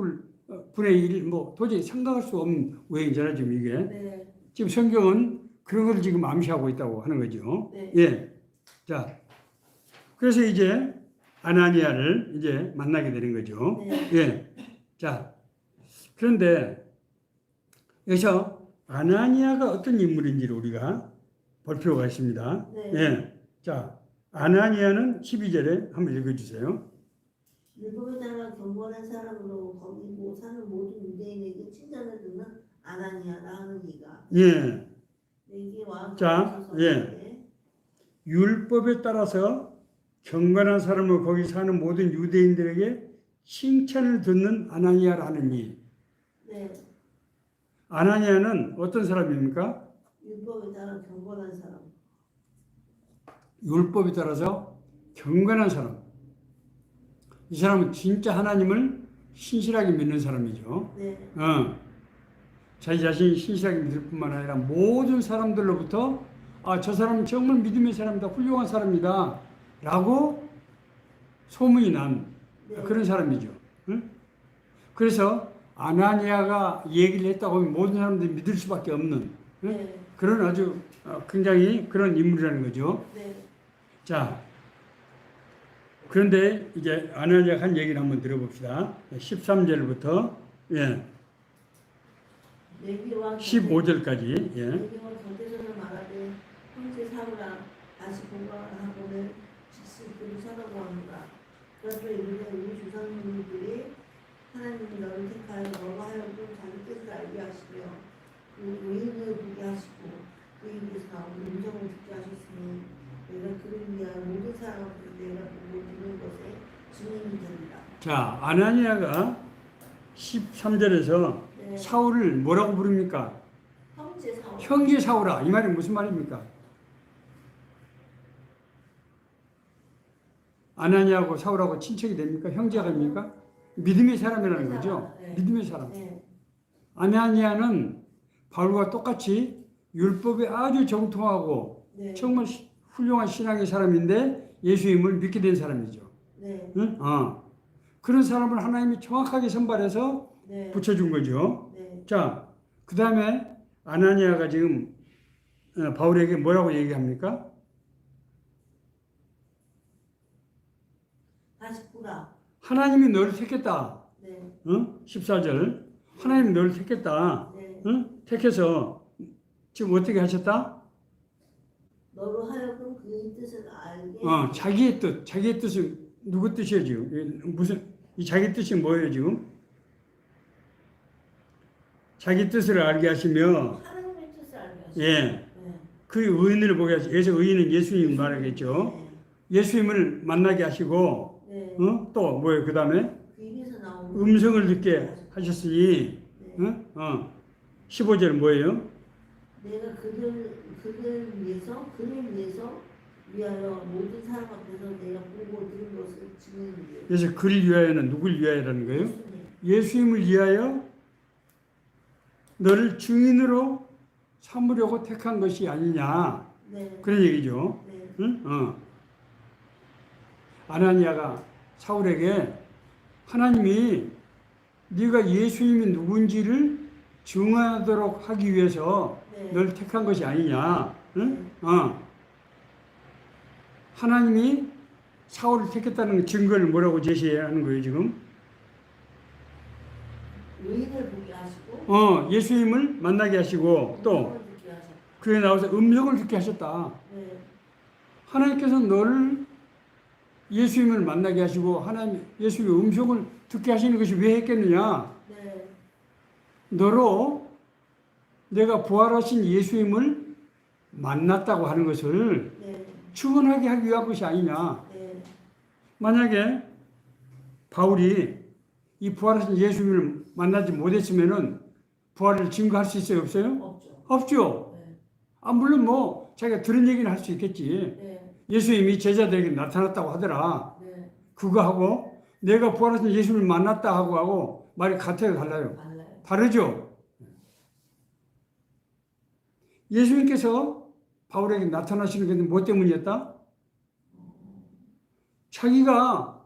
A: 분의 1, 뭐 도저히 생각할 수 없는 우연이잖아요, 지금 이게.
B: 네.
A: 지금 성경은 그런 걸 지금 암시하고 있다고 하는 거죠.
B: 네.
A: 예. 자, 그래서 이제 아나니아를 이제 만나게 되는 거죠.
B: 네.
A: 예. 자, 그런데 여기서 아나니아가 어떤 인물인지를 우리가 볼 필요가 있습니다.
B: 네.
A: 예. 자, 아나니아는 12절에 한번 읽어주세요.
D: 율법에 따라 경건한 사람으로 거기고 사는 모든 유대인에게 칭찬을 듣는 아나니아라 하는 이가
A: 예.
D: 내게 와서
A: 자, 예. 율법에 따라서 경건한 사람으로 거기 사는 모든 유대인들에게 칭찬을 듣는 아나니아라는 이.
D: 네,
A: 아나니아는 어떤 사람입니까?
D: 율법에 따라 경건한 사람.
A: 율법에 따라서 경건한 사람. 이 사람은 진짜 하나님을 신실하게 믿는 사람이죠.
D: 네,
A: 자기 자신이 신실하게 믿을 뿐만 아니라 모든 사람들로부터 저 사람은 정말 믿음의 사람이다, 훌륭한 사람이다 라고 소문이 난
D: 네.
A: 그런 사람이죠. 응? 그래서 아나니아가 얘기를 했다고 하면 모든 사람들이 믿을 수밖에 없는
D: 네,
A: 그런 아주 굉장히 그런 인물이라는 거죠.
D: 네.
A: 자, 그런데 이제 아나니아가 한 얘기를 한번 들어봅시다. 13절부터
D: 내기와
A: 15절까지.
D: 내기와 경계선을 말하되 형제 사우라 다시 공부하고는 즉시 그를 쳐다고 합니다. 그래서 이르되 우리 조상님들이 하나님이 너를 택하여 너가 하여금 자기 뜻을 알게 하시며 의인을 보게 하시고 그 입에서 나오는 음성을 듣게 하셨으니 내가 그를 위하여 모든 사람 앞에서 내가 보고 듣는 것에 증인이 된다.
A: 자, 아나니아가 13절에서
D: 네.
A: 사울을 뭐라고 부릅니까?
D: 형제 사우라.
A: 형제 사울아. 이 말이 무슨 말입니까? 아나니아하고 사울하고 친척이 됩니까? 형제가 됩니까? 믿음의 사람이라는 거죠.
D: 네.
A: 믿음의 사람.
D: 네.
A: 아나니아는 바울과 똑같이 율법에 아주 정통하고
D: 네.
A: 정말 훌륭한 신앙의 사람인데 예수님을 믿게 된 사람이죠.
D: 네.
A: 응? 그런 사람을 하나님이 정확하게 선발해서
D: 네.
A: 붙여준 거죠.
D: 네.
A: 자, 그 다음에 아나니아가 지금 바울에게 뭐라고 얘기합니까?
D: 다시 보라.
A: 하나님이 너를 택했다.
D: 네.
A: 14절. 하나님이 너를 택했다.
D: 네.
A: 택해서 지금 어떻게 하셨다?
D: 너로 하여금 그의 뜻을 알게.
A: 자기의 뜻은 누구 뜻이에요 지금? 이 자기 뜻이 뭐예요 지금? 자기 뜻을 알게 하시며,
D: 하나님의 뜻을 알게 하시고.
A: 예,
D: 네.
A: 그 의인을 보게 하시고, 여기서 의인은 예수님 말하겠죠.
D: 네.
A: 예수님을 만나게 하시고,
D: 네.
A: 또 뭐예요? 그 다음에
D: 그 입에서 나오는
A: 음성을 듣게 하셨으니,
D: 네.
A: 15절 뭐예요?
D: 내가 그를 위하여 모든 사람 앞에서 내가 보고 들은 것을 증인이에요.
A: 그래서 그를 위하여는 누굴 위하여라는 거예요?
D: 예수님.
A: 예수님을 위하여 너를 증인으로 삼으려고 택한 것이 아니냐
D: 네.
A: 그런 얘기죠.
D: 네.
A: 응? 아나니아가 사울에게 하나님이 네가 예수님이 누군지를 증언하도록 하기 위해서
D: 네.
A: 널 택한 것이 아니냐. 응? 하나님이 사울을 택했다는 증거를 뭐라고 제시하는 거예요 지금?
D: 의인을 보게 하시고.
A: 예수님을 만나게 하시고 또
D: 음성을 듣게 하셨고.
A: 그에 나와서 음성을 듣게 하셨다.
D: 네.
A: 하나님께서 너를 예수님을 만나게 하시고 하나님 예수님의 음성을 듣게 하시는 것이 왜 했겠느냐?
D: 네.
A: 너로 내가 부활하신 예수님을 만났다고 하는 것을
D: 네.
A: 증언하게 하기 위한 것이 아니냐.
D: 네.
A: 만약에 바울이 이 부활하신 예수님을 만나지 못했으면은 부활을 증거할 수 있어요? 없어요?
D: 없죠.
A: 없죠.
D: 네.
A: 물론 뭐 자기가 들은 얘기는 할 수 있겠지.
D: 네.
A: 예수님이 제자들에게 나타났다고 하더라.
D: 네.
A: 그거 하고 내가 부활하신 예수님을 만났다 하고 말이 같아요, 달라요?
D: 달라요.
A: 다르죠. 예수님께서 바울에게 나타나시는 게 뭐 때문이었다? 자기가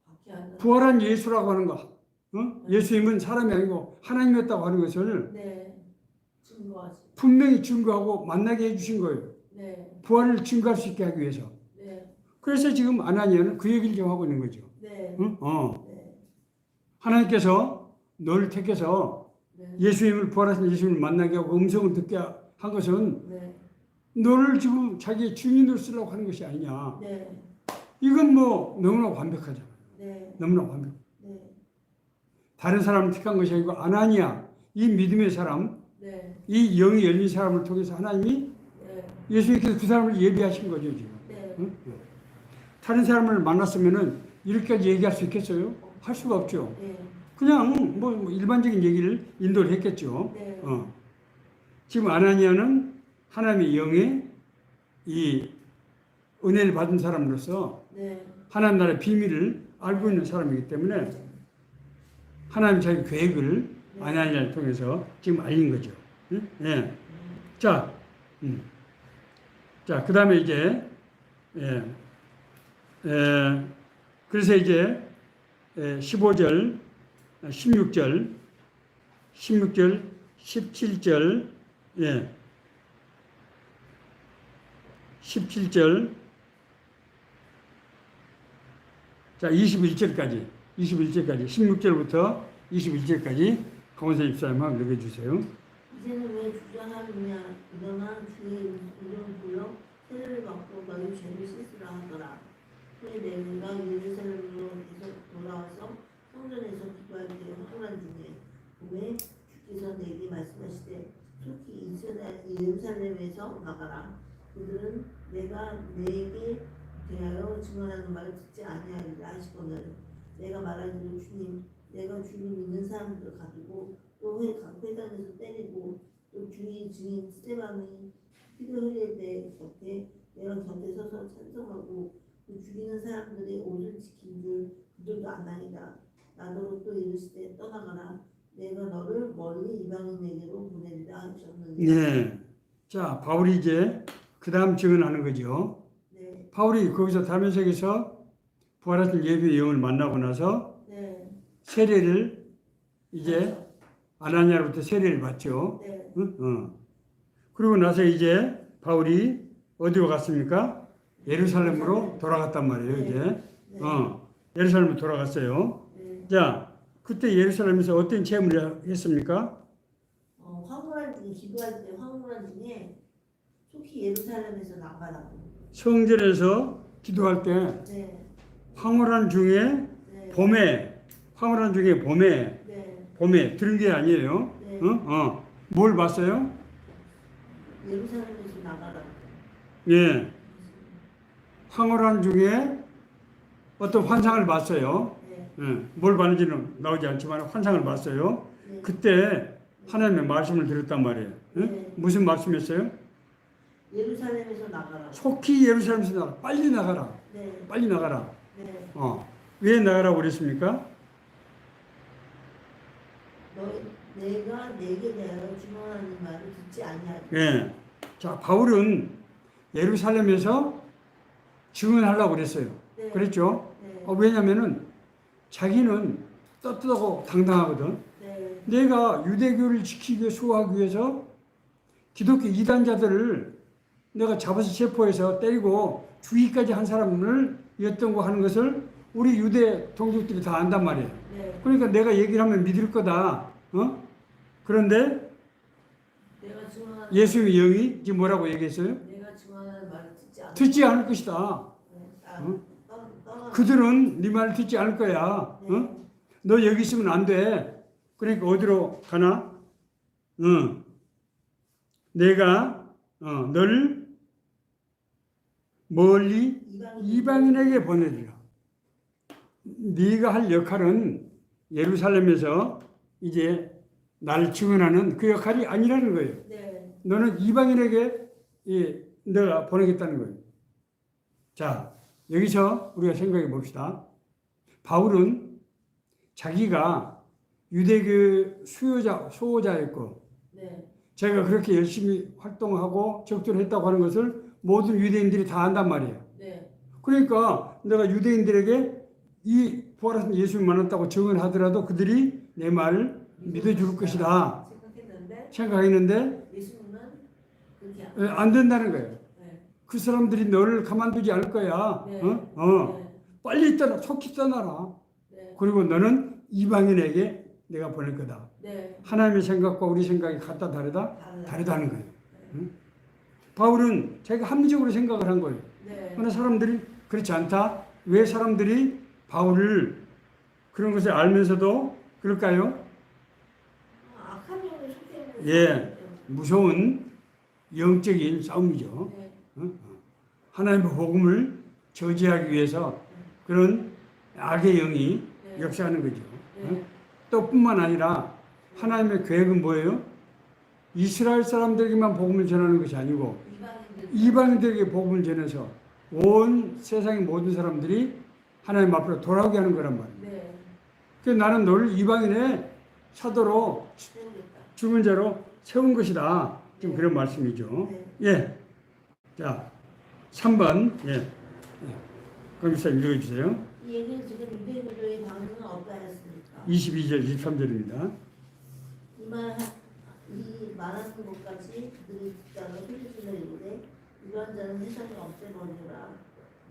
D: 밖에 안
A: 부활한 예수라고 하는 거, 예수님은 사람이 아니고 하나님이었다고 하는 것을
D: 네. 증거하시.
A: 분명히 증거하고 만나게 해주신 거예요.
D: 네.
A: 부활을 증거할 수 있게 하기 위해서.
D: 네.
A: 그래서 지금 아나니아는 그 얘기를 지금 하고 있는 거죠.
D: 네.
A: 응?
D: 네.
A: 하나님께서 너를 택해서
D: 네.
A: 예수님을 부활하신 예수님을 만나게 하고 음성을 듣게 한 것은
D: 네.
A: 너를 지금 자기의 주인으로 쓰려고 하는 것이 아니냐.
D: 네.
A: 이건 뭐 너무나 완벽하잖아.
D: 네.
A: 너무나 완벽.
D: 네.
A: 다른 사람을 택한 것이 아니고 아나니아 이 믿음의 사람,
D: 네.
A: 이 영이 열린 사람을 통해서 하나님이
D: 네.
A: 예수님께서 그 사람을 예비하신 거죠 지금.
D: 네.
A: 응? 다른 사람을 만났으면은 이렇게까지 얘기할 수 있겠어요? 할 수가 없죠.
D: 네.
A: 그냥 뭐 일반적인 얘기를 인도를 했겠죠.
D: 네.
A: 지금 아나니아는 하나님의 영의 이 은혜를 받은 사람으로서
D: 네.
A: 하나님 나라의 비밀을 알고 있는 사람이기 때문에 하나님 자기 계획을 아나니아를 통해서 지금 알린 거죠. 응? 예. 자, 자, 그 다음에 이제, 그래서 이제 15절, 16절, 17절, 17절, 자, 21절까지, 16절부터 21절까지 강원사 집사님 한번 읽어주세요.
D: 이제는 왜 주장하느냐 일어나 주의 이름 불러 세례를 받고 너희 죄를 씻으라 하더라. 후에 내가 예루살렘으로 계속 돌아와서 성전에서 기도할 때 황홀한 중에 봄에 주께서 내게 말씀하시되 속히 예루살렘에서 나가라. 그들은 내가 내게 대하여 증언하는 말을 듣지 아니하리라 하시거늘 내가 말하기를 주님 내가 주를 믿는 사람들을 가지고 또 회당에서 때리고 또 주의 증인 스데반이 피를 흘릴 때 곁에 내가 곁에 서서 찬송하고 그 죽이는 사람들의 옷을 지킨 줄 그들도 아나이다. 나더러 또 이르시되 떠나가라. 내가 너를 멀리 이방인에게로 보내리라 하셨느니라.
A: 네. 자, 바울이 이제 그 다음 증언하는 거죠.
D: 네.
A: 바울이 거기서 다메섹에서 부활하신 예수의 영을 만나고 나서
D: 네.
A: 세례를 이제 아나니아로부터 세례를 받죠.
D: 네.
A: 그리고 나서 이제 바울이 어디로 갔습니까? 예루살렘으로 돌아갔단 말이에요. 이제
D: 네.
A: 예루살렘으로 돌아갔어요.
D: 네.
A: 자, 그때 예루살렘에서 어떤 체험을 했습니까?
D: 황홀한 중에 기도할 때 황홀한 중에 속히 예루살렘에서 나가라고.
A: 성전에서 기도할 때
D: 네.
A: 황홀한 중에
D: 네.
A: 봄에 황홀한 중에 봄에
D: 네.
A: 들은 게 아니에요.
D: 네.
A: 뭘 봤어요?
D: 예루살렘에서 나가라고.
A: 예. 황홀한 중에 어떤 환상을 봤어요.
D: 네.
A: 예. 뭘 봤는지는 나오지 않지만 환상을 봤어요.
D: 네.
A: 그때 하나님의 말씀을 들었단 말이에요. 예?
D: 네.
A: 무슨 말씀이었어요?
D: 예루살렘에서 나가라.
A: 속히 예루살렘에서 나가라. 빨리 나가라.
D: 네.
A: 빨리 나가라.
D: 네.
A: 왜 나가라고 그랬습니까?
D: 내가 내게 대하여 증언하는 말을 듣지 아니하리라.
A: 예. 자, 바울은 예루살렘에서 증언하려고 그랬어요.
D: 네.
A: 그랬죠?
D: 네.
A: 왜냐면은 자기는 떳떳하고 당당하거든.
D: 네.
A: 내가 유대교를 지키기 위해 수호하기 위해서 기독교 이단자들을 내가 잡아서 체포해서 때리고 죽이기까지 한 사람을 였던 거 하는 것을 우리 유대 동족들이 다 안단 말이에요.
D: 네.
A: 그러니까 내가 얘기를 하면 믿을 거다. 그런데
D: 내가 증언하는
A: 예수의 영이 지금 뭐라고 얘기했어요?
D: 내가 증언하는 말을 듣지 않을
A: 듣지 않을 것이다.
D: 네. 떠나.
A: 그들은 네 말을 듣지 않을 거야.
D: 네.
A: 너 여기 있으면 안 돼. 그러니까 어디로 가나? 내가 너를 멀리 이방인에게 보내리라. 네가 할 역할은 예루살렘에서 이제 나를 증언하는 그 역할이 아니라는 거예요.
D: 네.
A: 너는 이방인에게 내가 보내겠다는 거예요. 자, 여기서 우리가 생각해 봅시다. 바울은 자기가 유대교 수호자였고
D: 네.
A: 자기가 그렇게 열심히 활동하고 적도를 했다고 하는 것을 모든 유대인들이 다 안단 말이에요.
D: 네.
A: 그러니까 내가 유대인들에게 이 부활하신 예수를 만났다고 증언하더라도 그들이 내 말을 믿어줄 것이다 생각했는데
D: 예수님은 그렇게
A: 안 된다는 거예요.
D: 네.
A: 그 사람들이 너를 가만두지 않을 거야.
D: 네.
A: 네. 빨리 떠나, 속히 떠나라.
D: 네.
A: 그리고 너는 이방인에게 내가 보낼 거다.
D: 네.
A: 하나님의 생각과 우리 생각이 같다 다르다? 다르다는 거예요. 응? 바울은 자기가 합리적으로 생각을 한 거예요.
B: 네.
A: 그러나 사람들이 그렇지 않다. 왜 사람들이 바울을 그런 것을 알면서도 그럴까요?
B: 악한 영에 속해 있는
A: 예.
B: 사람이에요.
A: 무서운 영적인 싸움이죠.
B: 네.
A: 하나님의 복음을 저지하기 위해서 그런 악의 영이
B: 네.
A: 역사하는 거죠.
B: 네.
A: 또 뿐만 아니라 하나님의 계획은 뭐예요? 이스라엘 사람들에게만 복음을 전하는 것이 아니고 이방인들에게 복음을 전해서 온 세상의 모든 사람들이 하나님 앞으로 돌아오게 하는 거란 말이에요.
B: 네.
A: 그래서 나는 너를 이방인의 사도로
B: 세우겠다.
A: 죽은 자로 세운 것이다. 지금 그런 말씀이죠.
D: 네.
A: 예. 자, 3번. 예. 거기서 읽어주세요.
D: 이 얘기는 지금 유대인들의 반응은 어떠하였습니까?
A: 22절, 23절입니다.
D: 이 말하는 것까지 그들이 듣다가 소리질러 이르되 이러한 자는 세상에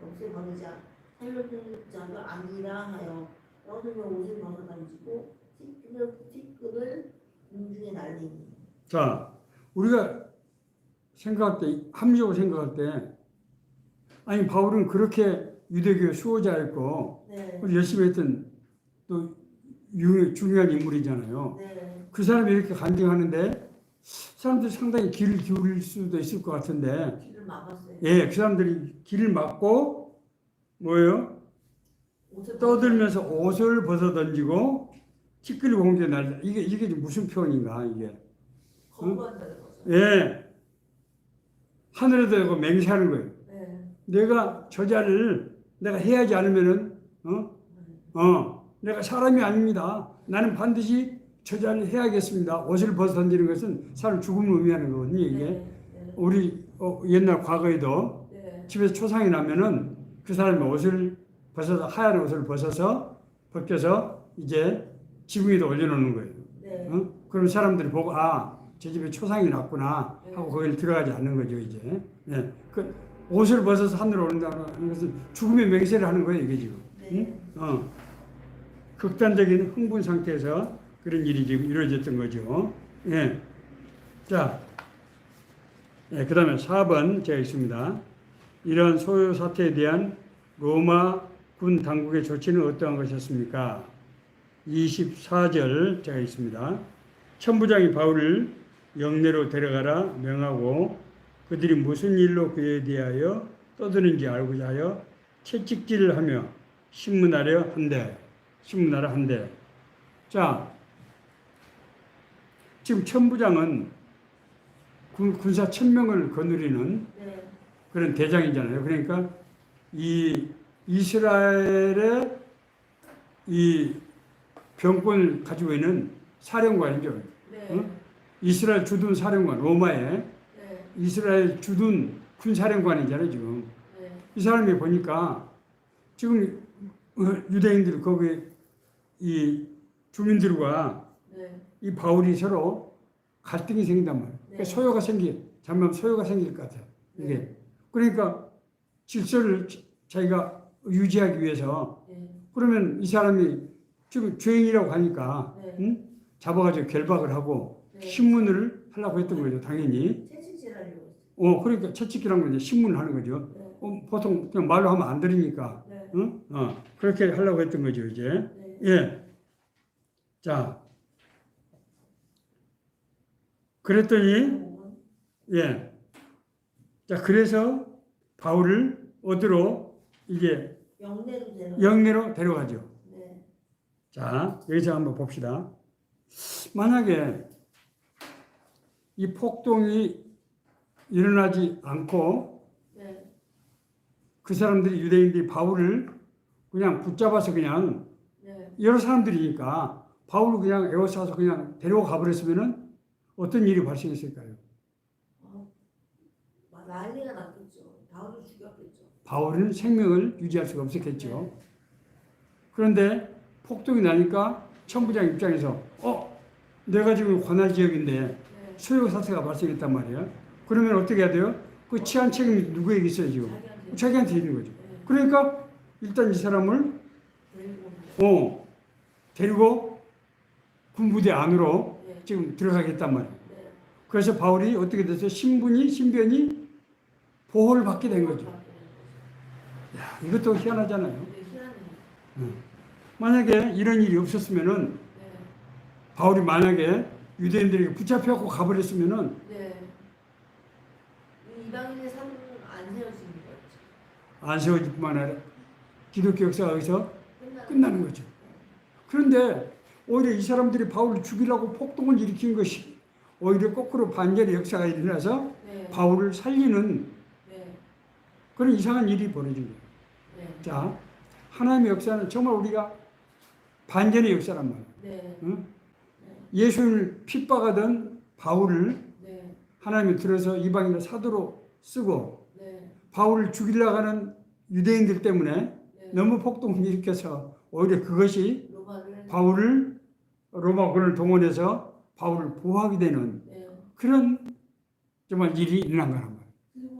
D: 없애버리자 살려둔 자가 아니라 하여 떠들며 옷을 벗어 던지고 티끌을 공중에 날리니.
A: 자, 우리가 생각할 때, 합리적으로 생각할 때, 아니, 바울은 그렇게 유대교 수호자였고,
D: 네.
A: 열심히 했던 또 중요한 인물이잖아요.
D: 네.
A: 그 사람이 이렇게 간증하는데, 사람들이 상당히 귀를 기울일 수도 있을 것 같은데,
D: 길을 막았어요.
A: 예, 그 사람들이 길을 막고, 뭐예요?
D: 옷을
A: 떠들면서 옷을 벗어 던지고, 티끌 공중에 날다. 이게 무슨 표현인가, 이게.
B: 거부한다는 거죠.
A: 예. 하늘에 대고 맹세하는 거예요.
B: 네.
A: 내가 저 자를 내가 해야지 않으면은, 내가 사람이 아닙니다. 나는 반드시 저 자를 해야겠습니다. 옷을 벗어 던지는 것은 사람 죽음을 의미하는 거거든요, 이게.
B: 네.
A: 우리 옛날 과거에도
B: 네.
A: 집에서 초상이 나면은 그 사람이 옷을 벗어서, 하얀 옷을 벗겨서 이제 지붕 위에 올려놓는 거예요.
B: 네.
A: 그럼 사람들이 보고, 저 집에 초상이 났구나 하고 거기를 들어가지 않는 거죠, 이제. 예. 그 옷을 벗어서 하늘로 오른다는 것은 죽음의 맹세를 하는 거예요, 이게 지금.
D: 네.
A: 극단적인 흥분 상태에서 그런 일이 지금 이루어졌던 거죠. 예. 자, 예, 그 다음에 4번 제가 있습니다. 이런 소요 사태에 대한 로마 군 당국의 조치는 어떠한 것이었습니까? 24절 제가 있습니다. 천부장이 바울을 영내로 데려가라 명하고 그들이 무슨 일로 그에 대하여 떠드는지 알고자 하여 채찍질을 하며 신문하려 한대. 자, 지금 천부장은 군사 1000명을 거느리는
B: 네.
A: 그런 대장이잖아요. 그러니까 이 이스라엘의 이 병권을 가지고 있는 사령관이죠.
B: 네.
A: 응? 이스라엘 주둔 사령관, 로마의
B: 네.
A: 이스라엘 주둔 군사령관이잖아요, 지금.
B: 네.
A: 이 사람이 보니까 지금 유대인들, 거기 이 주민들과
B: 네.
A: 이 바울이 서로 갈등이 생긴단 말이에요. 그러니까 잘못하면 소요가 생길 것 같아요. 이게. 그러니까 질서를 자기가 유지하기 위해서
B: 네.
A: 그러면 이 사람이 지금 죄인이라고 하니까
B: 네.
A: 잡아가지고 결박을 하고
B: 네.
A: 신문을 하려고 했던 거죠, 당연히.
B: 채찍질하려고.
A: 그러니까 채찍이라는 건 이제 신문을 하는 거죠.
B: 네.
A: 보통 그냥 말로 하면 안 들으니까.
B: 네.
A: 그렇게 하려고 했던 거죠, 이제.
B: 네.
A: 예. 자. 그랬더니, 예. 자, 그래서 바울을 어디로 이게 영내로 데려가죠.
B: 네.
A: 자, 여기서 한번 봅시다. 만약에 이 폭동이 일어나지 않고
B: 네.
A: 그 사람들이 유대인들이 바울을 그냥 붙잡아서 그냥
B: 네.
A: 여러 사람들이니까 바울을 그냥 에워싸서 그냥 데려가 버렸으면은 어떤 일이 발생했을까요?
B: 난리가 났겠죠. 바울을 죽였겠죠.
A: 바울은 생명을 유지할 수가 없었겠죠. 그런데 폭동이 나니까 천부장 입장에서 내가 지금 관할 지역인데
B: 네.
A: 소요 사태가 발생했단 말이야. 그러면 어떻게 해야 돼요? 그 치안 책임이 누구에게 있어요 지금? 자기한테 있는 거죠.
B: 네.
A: 그러니까 일단 이 사람을 데리고 군부대 안으로
B: 네.
A: 지금 들어가겠단 말이에요.
B: 네.
A: 그래서 바울이 어떻게 됐어요? 신변이 보호를 받게 된 거죠.
B: 받게 된
A: 야, 이것도 희한하잖아요.
B: 거죠. 근데 희한해요.
A: 만약에 이런 일이 없었으면은
B: 네.
A: 바울이 만약에 유대인들에게 붙잡혀갖고 가버렸으면은
B: 네. 이 이방인의 삶은 안 세워지는 거죠.
A: 안 세워질 뿐만 아니라 기독교 역사가 여기서
B: 끝나는
A: 끝나는 거죠. 그런데 오히려 이 사람들이 바울을 죽이려고 폭동을 일으킨 것이 오히려 거꾸로 반전의 역사가 일어나서
B: 네.
A: 바울을 살리는
B: 네.
A: 그런 이상한 일이 벌어진 거예요.
B: 네.
A: 자, 하나님의 역사는 정말 우리가 반전의 역사란 말이에요.
B: 네.
A: 응? 예수님을 핍박하던 바울을
B: 네.
A: 하나님이 들어서 이방인의 사도로 쓰고
B: 네.
A: 바울을 죽이려고 하는 유대인들 때문에
B: 네.
A: 너무 폭동을 일으켜서 오히려 그것이
B: 로마를
A: 바울을 로마군을 동원해서 바울을 보호하게 되는
B: 네.
A: 그런 정말 일이 일어난 거란 말이에요.
B: 그리고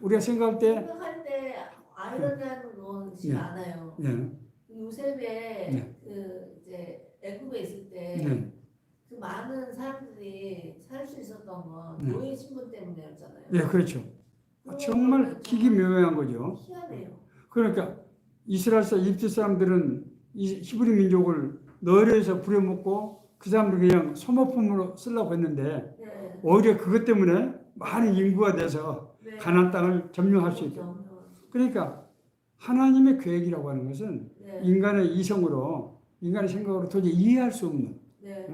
A: 우리가 생각할 때
B: 생각할 때 아이러니한 것이
A: 네.
B: 많아요.
A: 네,
B: 요셉에
A: 네.
B: 그 이제 애굽에 있을 때
A: 네,
B: 그 많은 사람들이 살 수 있었던 건
A: 네.
B: 노예 신분 때문이었잖아요.
A: 네, 그렇죠. 정말 기기묘묘한 거죠.
B: 희한해요.
A: 그러니까 이스라엘사 이집트 사람들은 이 히브리 민족을 너희에서 부려먹고 그 사람들 그냥 소모품으로 쓰려고 했는데
B: 네.
A: 오히려 그것 때문에 많은 인구가 돼서
B: 네.
A: 가나안 땅을 점령할 수 있게. 그러니까 하나님의 계획이라고 하는 것은
B: 네.
A: 인간의 이성으로 인간의 생각으로 도저히 이해할 수 없는
B: 네.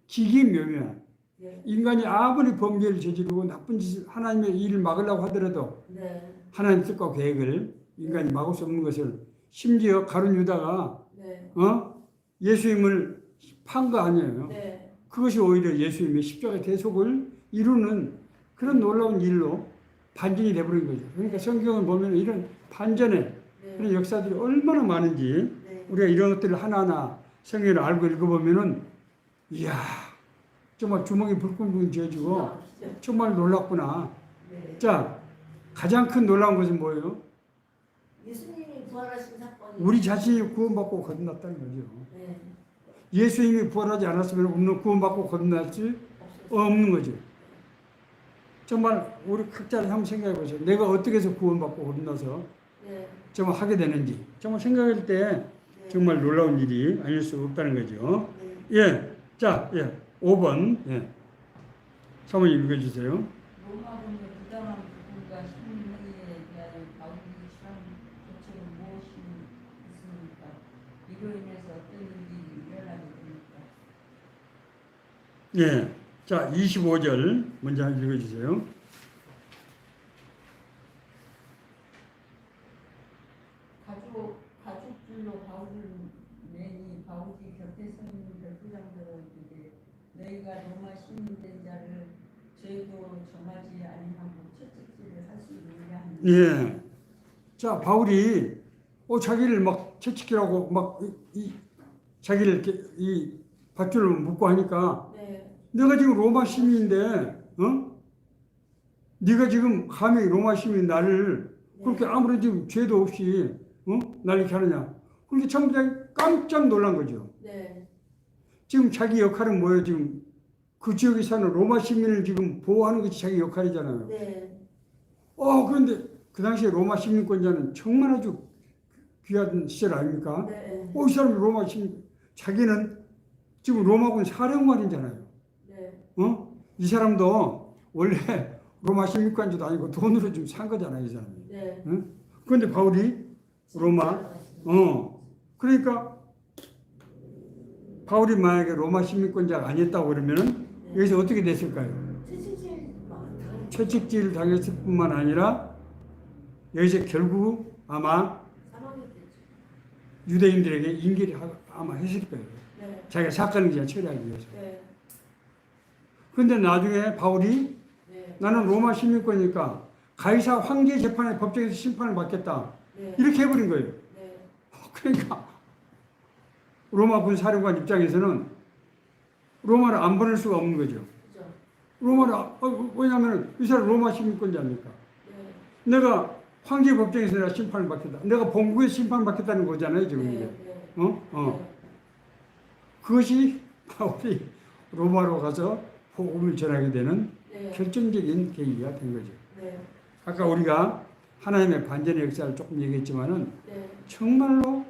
A: 기기묘묘한
B: 네.
A: 인간이 아무리 범죄를 저지르고 나쁜 짓을 하나님의 일을 막으려고 하더라도
B: 네.
A: 하나님 뜻과 계획을 인간이 막을 수 없는 것을 심지어 가룟 유다가
B: 네.
A: 예수님을 판 거 아니에요.
B: 네.
A: 그것이 오히려 예수님의 십자가 대속을 이루는 그런 놀라운 일로 반전이 되어버린 거죠. 그러니까 성경을 보면 이런 반전의
B: 네.
A: 그런 역사들이 얼마나 많은지
B: 네.
A: 우리가 이런 것들을 하나하나 성경을 알고 읽어보면은 이야 정말 주먹이 불끈불끈 쥐어지고 정말 놀랍구나.
B: 네.
A: 자 가장 큰 놀라운 것은 뭐예요?
B: 예수님이 부활하신 사건이
A: 우리 자신이 구원받고 거듭났다는 거죠.
B: 네.
A: 예수님이 부활하지 않았으면 없는 구원받고 거듭날 수 없는 거죠. 정말 우리 각자를 한번 생각해 보세요. 내가 어떻게 해서 구원받고 거듭나서
B: 네.
A: 정말 하게 되는지 정말 생각할 때
B: 네.
A: 정말 놀라운 일이 아닐 수 없다는 거죠.
B: 네.
A: 예, 자, 5번 사모님 읽어주세요.
C: 로마군의 부당한 부분과 심리에 대하여 바울이 취한 조치는 무엇이 있습니까? 이로 인해서 어떤 일이 일어나게 됩니까?
A: 예, 자 25절 먼저 읽어주세요.
C: 가죽줄로 바울을 매니 바울이 곁에 서 있는 백부장들에게 너희가 로마 시민된 자를 죄도 정하지 아니하고 채찍질을 할 수 있느냐 하는
A: 예, 자 바울이 자기를 막 채찍질하고 막 자기를 이렇게 이 밧줄로 묶고 하니까
B: 네.
A: 내가 지금 로마 시민인데, 네가 지금 감히 로마 시민 나를 그렇게 아무런 지금 죄도 없이, 날 이렇게 하느냐. 그렇게 청부장이 깜짝 놀란 거죠.
B: 네.
A: 지금 자기 역할은 뭐예요? 지금 그 지역에 사는 로마 시민을 지금 보호하는 것이 자기 역할이잖아요.
B: 네.
A: 그런데 그 당시에 로마 시민권자는 정말 아주 귀한 시절 아닙니까?
B: 네.
A: 이 사람이 로마 시민, 자기는 지금 로마군 사령관이잖아요.
B: 네.
A: 이 사람도 원래 로마 시민권자도 아니고 돈으로 좀 산 거잖아요, 이 사람이.
B: 네.
A: 그런데 바울이 로마, 그러니까 바울이 만약에 로마 시민권자가 아니었다고 그러면은 여기서 어떻게 됐을까요? 채찍질 당했을 뿐만 아니라 여기서 결국 아마
B: 사망했겠죠.
A: 유대인들에게 인계를 아마 했을 거예요.
B: 네.
A: 자기가 사건을 그냥 처리하기 위해서.
B: 네.
A: 그런데 나중에 바울이
B: 네.
A: 나는 로마 시민권이니까 가이사 황제 재판의 법정에서 심판을 받겠다.
B: 네.
A: 이렇게 해버린 거예요.
B: 네.
A: 그러니까 로마 군 사령관 입장에서는 로마를 안 보낼 수가 없는 거죠.
B: 그죠.
A: 로마를 왜냐하면 이 사람 로마 시민권자니까.
B: 네.
A: 내가 황제 법정에서 내가 심판을 받겠다. 내가 본국에서 심판을 받겠다는 거잖아요, 지금 이게.
B: 네.
A: 그것이 바울이 로마로 가서 복음을 전하게 되는
B: 네.
A: 결정적인 계기가 된 거죠.
B: 네.
A: 아까 우리가 하나님의 반전의 역사를 조금 얘기했지만은
B: 네.
A: 정말로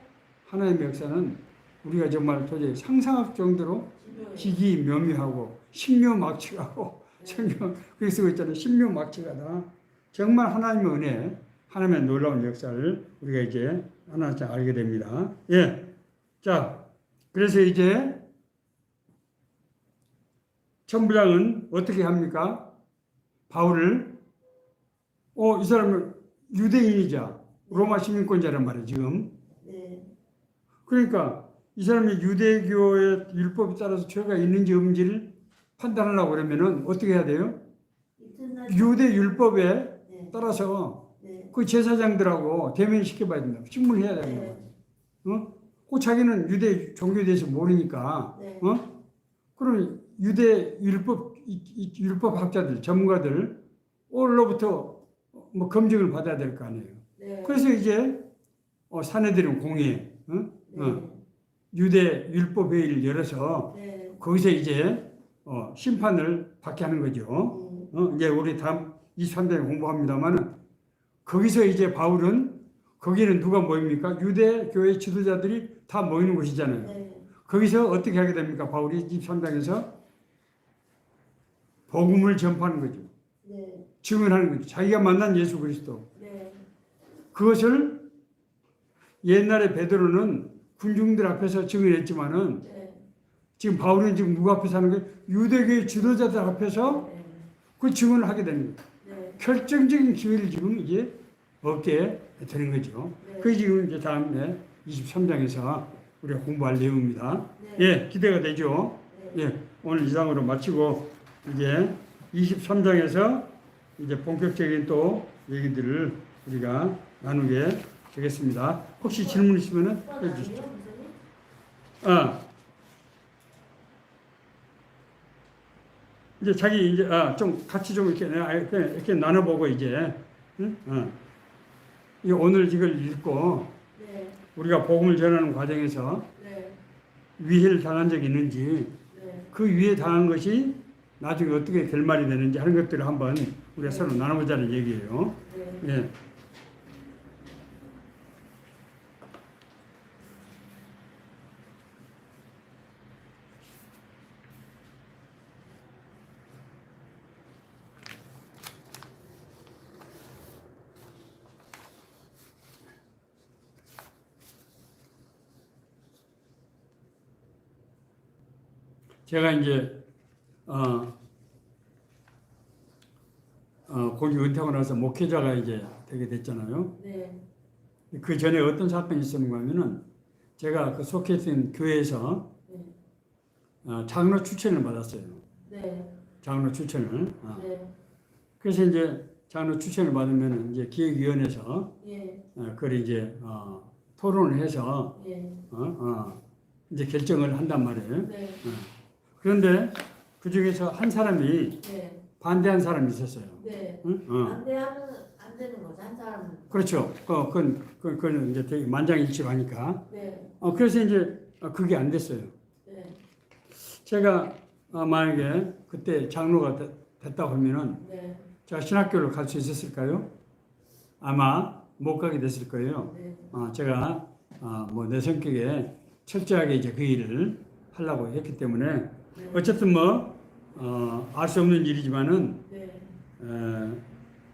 A: 하나님의 역사는 우리가 정말 도저히 상상할 정도로
B: 중요해요.
A: 기기묘묘하고 신묘막측하고 성경 그렇게 쓰고 있잖아요. 신묘막측하다. 정말 하나님의 은혜, 하나님의 놀라운 역사를 우리가 이제 하나씩 알게 됩니다. 예. 자, 그래서 이제 천부장은 어떻게 합니까? 바울을 이 사람은 유대인이자 로마 시민권자란 말이에요, 지금.
D: 네.
A: 그러니까 이 사람이 유대교의 율법에 따라서 죄가 있는지 없는지를 판단하려고 그러면은 어떻게 해야 돼요?
D: 이튿날
A: 유대 율법에
D: 네.
A: 따라서
D: 네.
A: 그 제사장들하고 대면시켜봐야 된다. 신문해야 된다.
D: 네.
A: 그 자기는 유대 종교에 대해서 모르니까,
D: 네.
A: 그럼 유대 율법 학자들, 전문가들, 올로부터 뭐 검증을 받아야 될 거 아니에요.
B: 네.
A: 그래서 이제 사내들은 공회,
D: 네.
A: 유대 율법 회의를 열어서
B: 네.
A: 거기서 이제 심판을 받게 하는 거죠. 이제 우리 다음 23장에 공부합니다만은 거기서 이제 바울은 거기는 누가 모입니까? 유대 교회 지도자들이 다 모이는 곳이잖아요.
D: 네.
A: 거기서 어떻게 하게 됩니까? 바울이 23장에서 복음을 전파하는 거죠.
D: 네.
A: 증언하는 거죠. 자기가 만난 예수 그리스도.
B: 네.
A: 그것을 옛날에 베드로는 군중들 앞에서 증언했지만은
B: 네.
A: 지금 바울은 지금 누구 앞에서 하는 거예요? 유대교의 지도자들 앞에서
B: 네.
A: 그 증언을 하게 되는 거예요.
B: 네.
A: 결정적인 기회를 지금 이제 얻게 되는 거죠.
B: 네.
A: 그게 지금 이제 다음에 23장에서 우리가 공부할 내용입니다.
B: 네.
A: 예, 기대가 되죠.
B: 네.
A: 예, 오늘 이상으로 마치고 이제 23장에서 이제 본격적인 또 얘기들을 우리가 나누게 되겠습니다. 혹시 질문 있으면은 해주시죠. 이제 자기 이제 좀 같이 좀 이렇게 나눠보고 이제 이 오늘 이걸 읽고
B: 네.
A: 우리가 복음을 전하는 과정에서
B: 네.
A: 위해를 당한 적이 있는지
B: 네.
A: 그 위해 당한 것이 나중에 어떻게 결말이 되는지 하는 것들을 한번 우리가 서로 나눠보자는 얘기예요.
B: 네.
A: 예. 제가 이제 거기 은퇴하고 나서 목회자가 이제 되게 됐잖아요.
B: 네.
A: 그 전에 어떤 사건이 있었는가 하면은 제가 그 속했던 교회에서
B: 네.
A: 장로 추천을 받았어요.
B: 네.
A: 장로 추천을.
B: 네.
A: 그래서 이제 장로 추천을 받으면 이제 기획위원회에서
B: 예.
A: 그걸 이제 토론을 해서
B: 예.
A: 이제 결정을 한단 말이에요.
B: 네.
A: 그런데 그 중에서 한 사람이
B: 네.
A: 반대한 사람이 있었어요.
B: 네.
A: 응?
B: 반대하면 안 되는 거죠. 한 사람은.
A: 그렇죠. 그건 이제 되게 만장일치하니까.
B: 네.
A: 그래서 이제 그게 안 됐어요.
B: 네.
A: 제가 만약에 그때 장로가 됐다고 하면은
B: 네.
A: 제가 신학교를 갈 수 있었을까요? 아마 못 가게 됐을 거예요.
B: 네.
A: 제가 뭐 내 성격에 철저하게 이제 그 일을 하려고 했기 때문에
B: 네.
A: 어쨌든 뭐 알 수 없는 일이지만은
B: 네.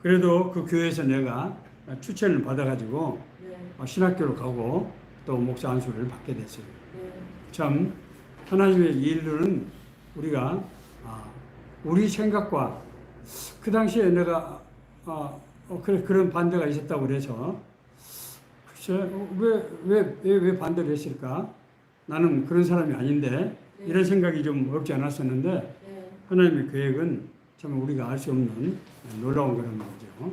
A: 그래도 그 교회에서 내가 추천을 받아가지고
B: 네.
A: 신학교를 가고 또 목사 안수를 받게 됐어요.
B: 네.
A: 참 하나님의 일들은 우리가 우리 생각과 그 당시에 내가 그런 반대가 있었다고 그래서 글쎄 왜 반대를 했을까? 나는 그런 사람이 아닌데 이런 생각이 좀 없지 않았었는데
B: 네.
A: 하나님의 계획은 참 우리가 알 수 없는 놀라운 거란 말이죠.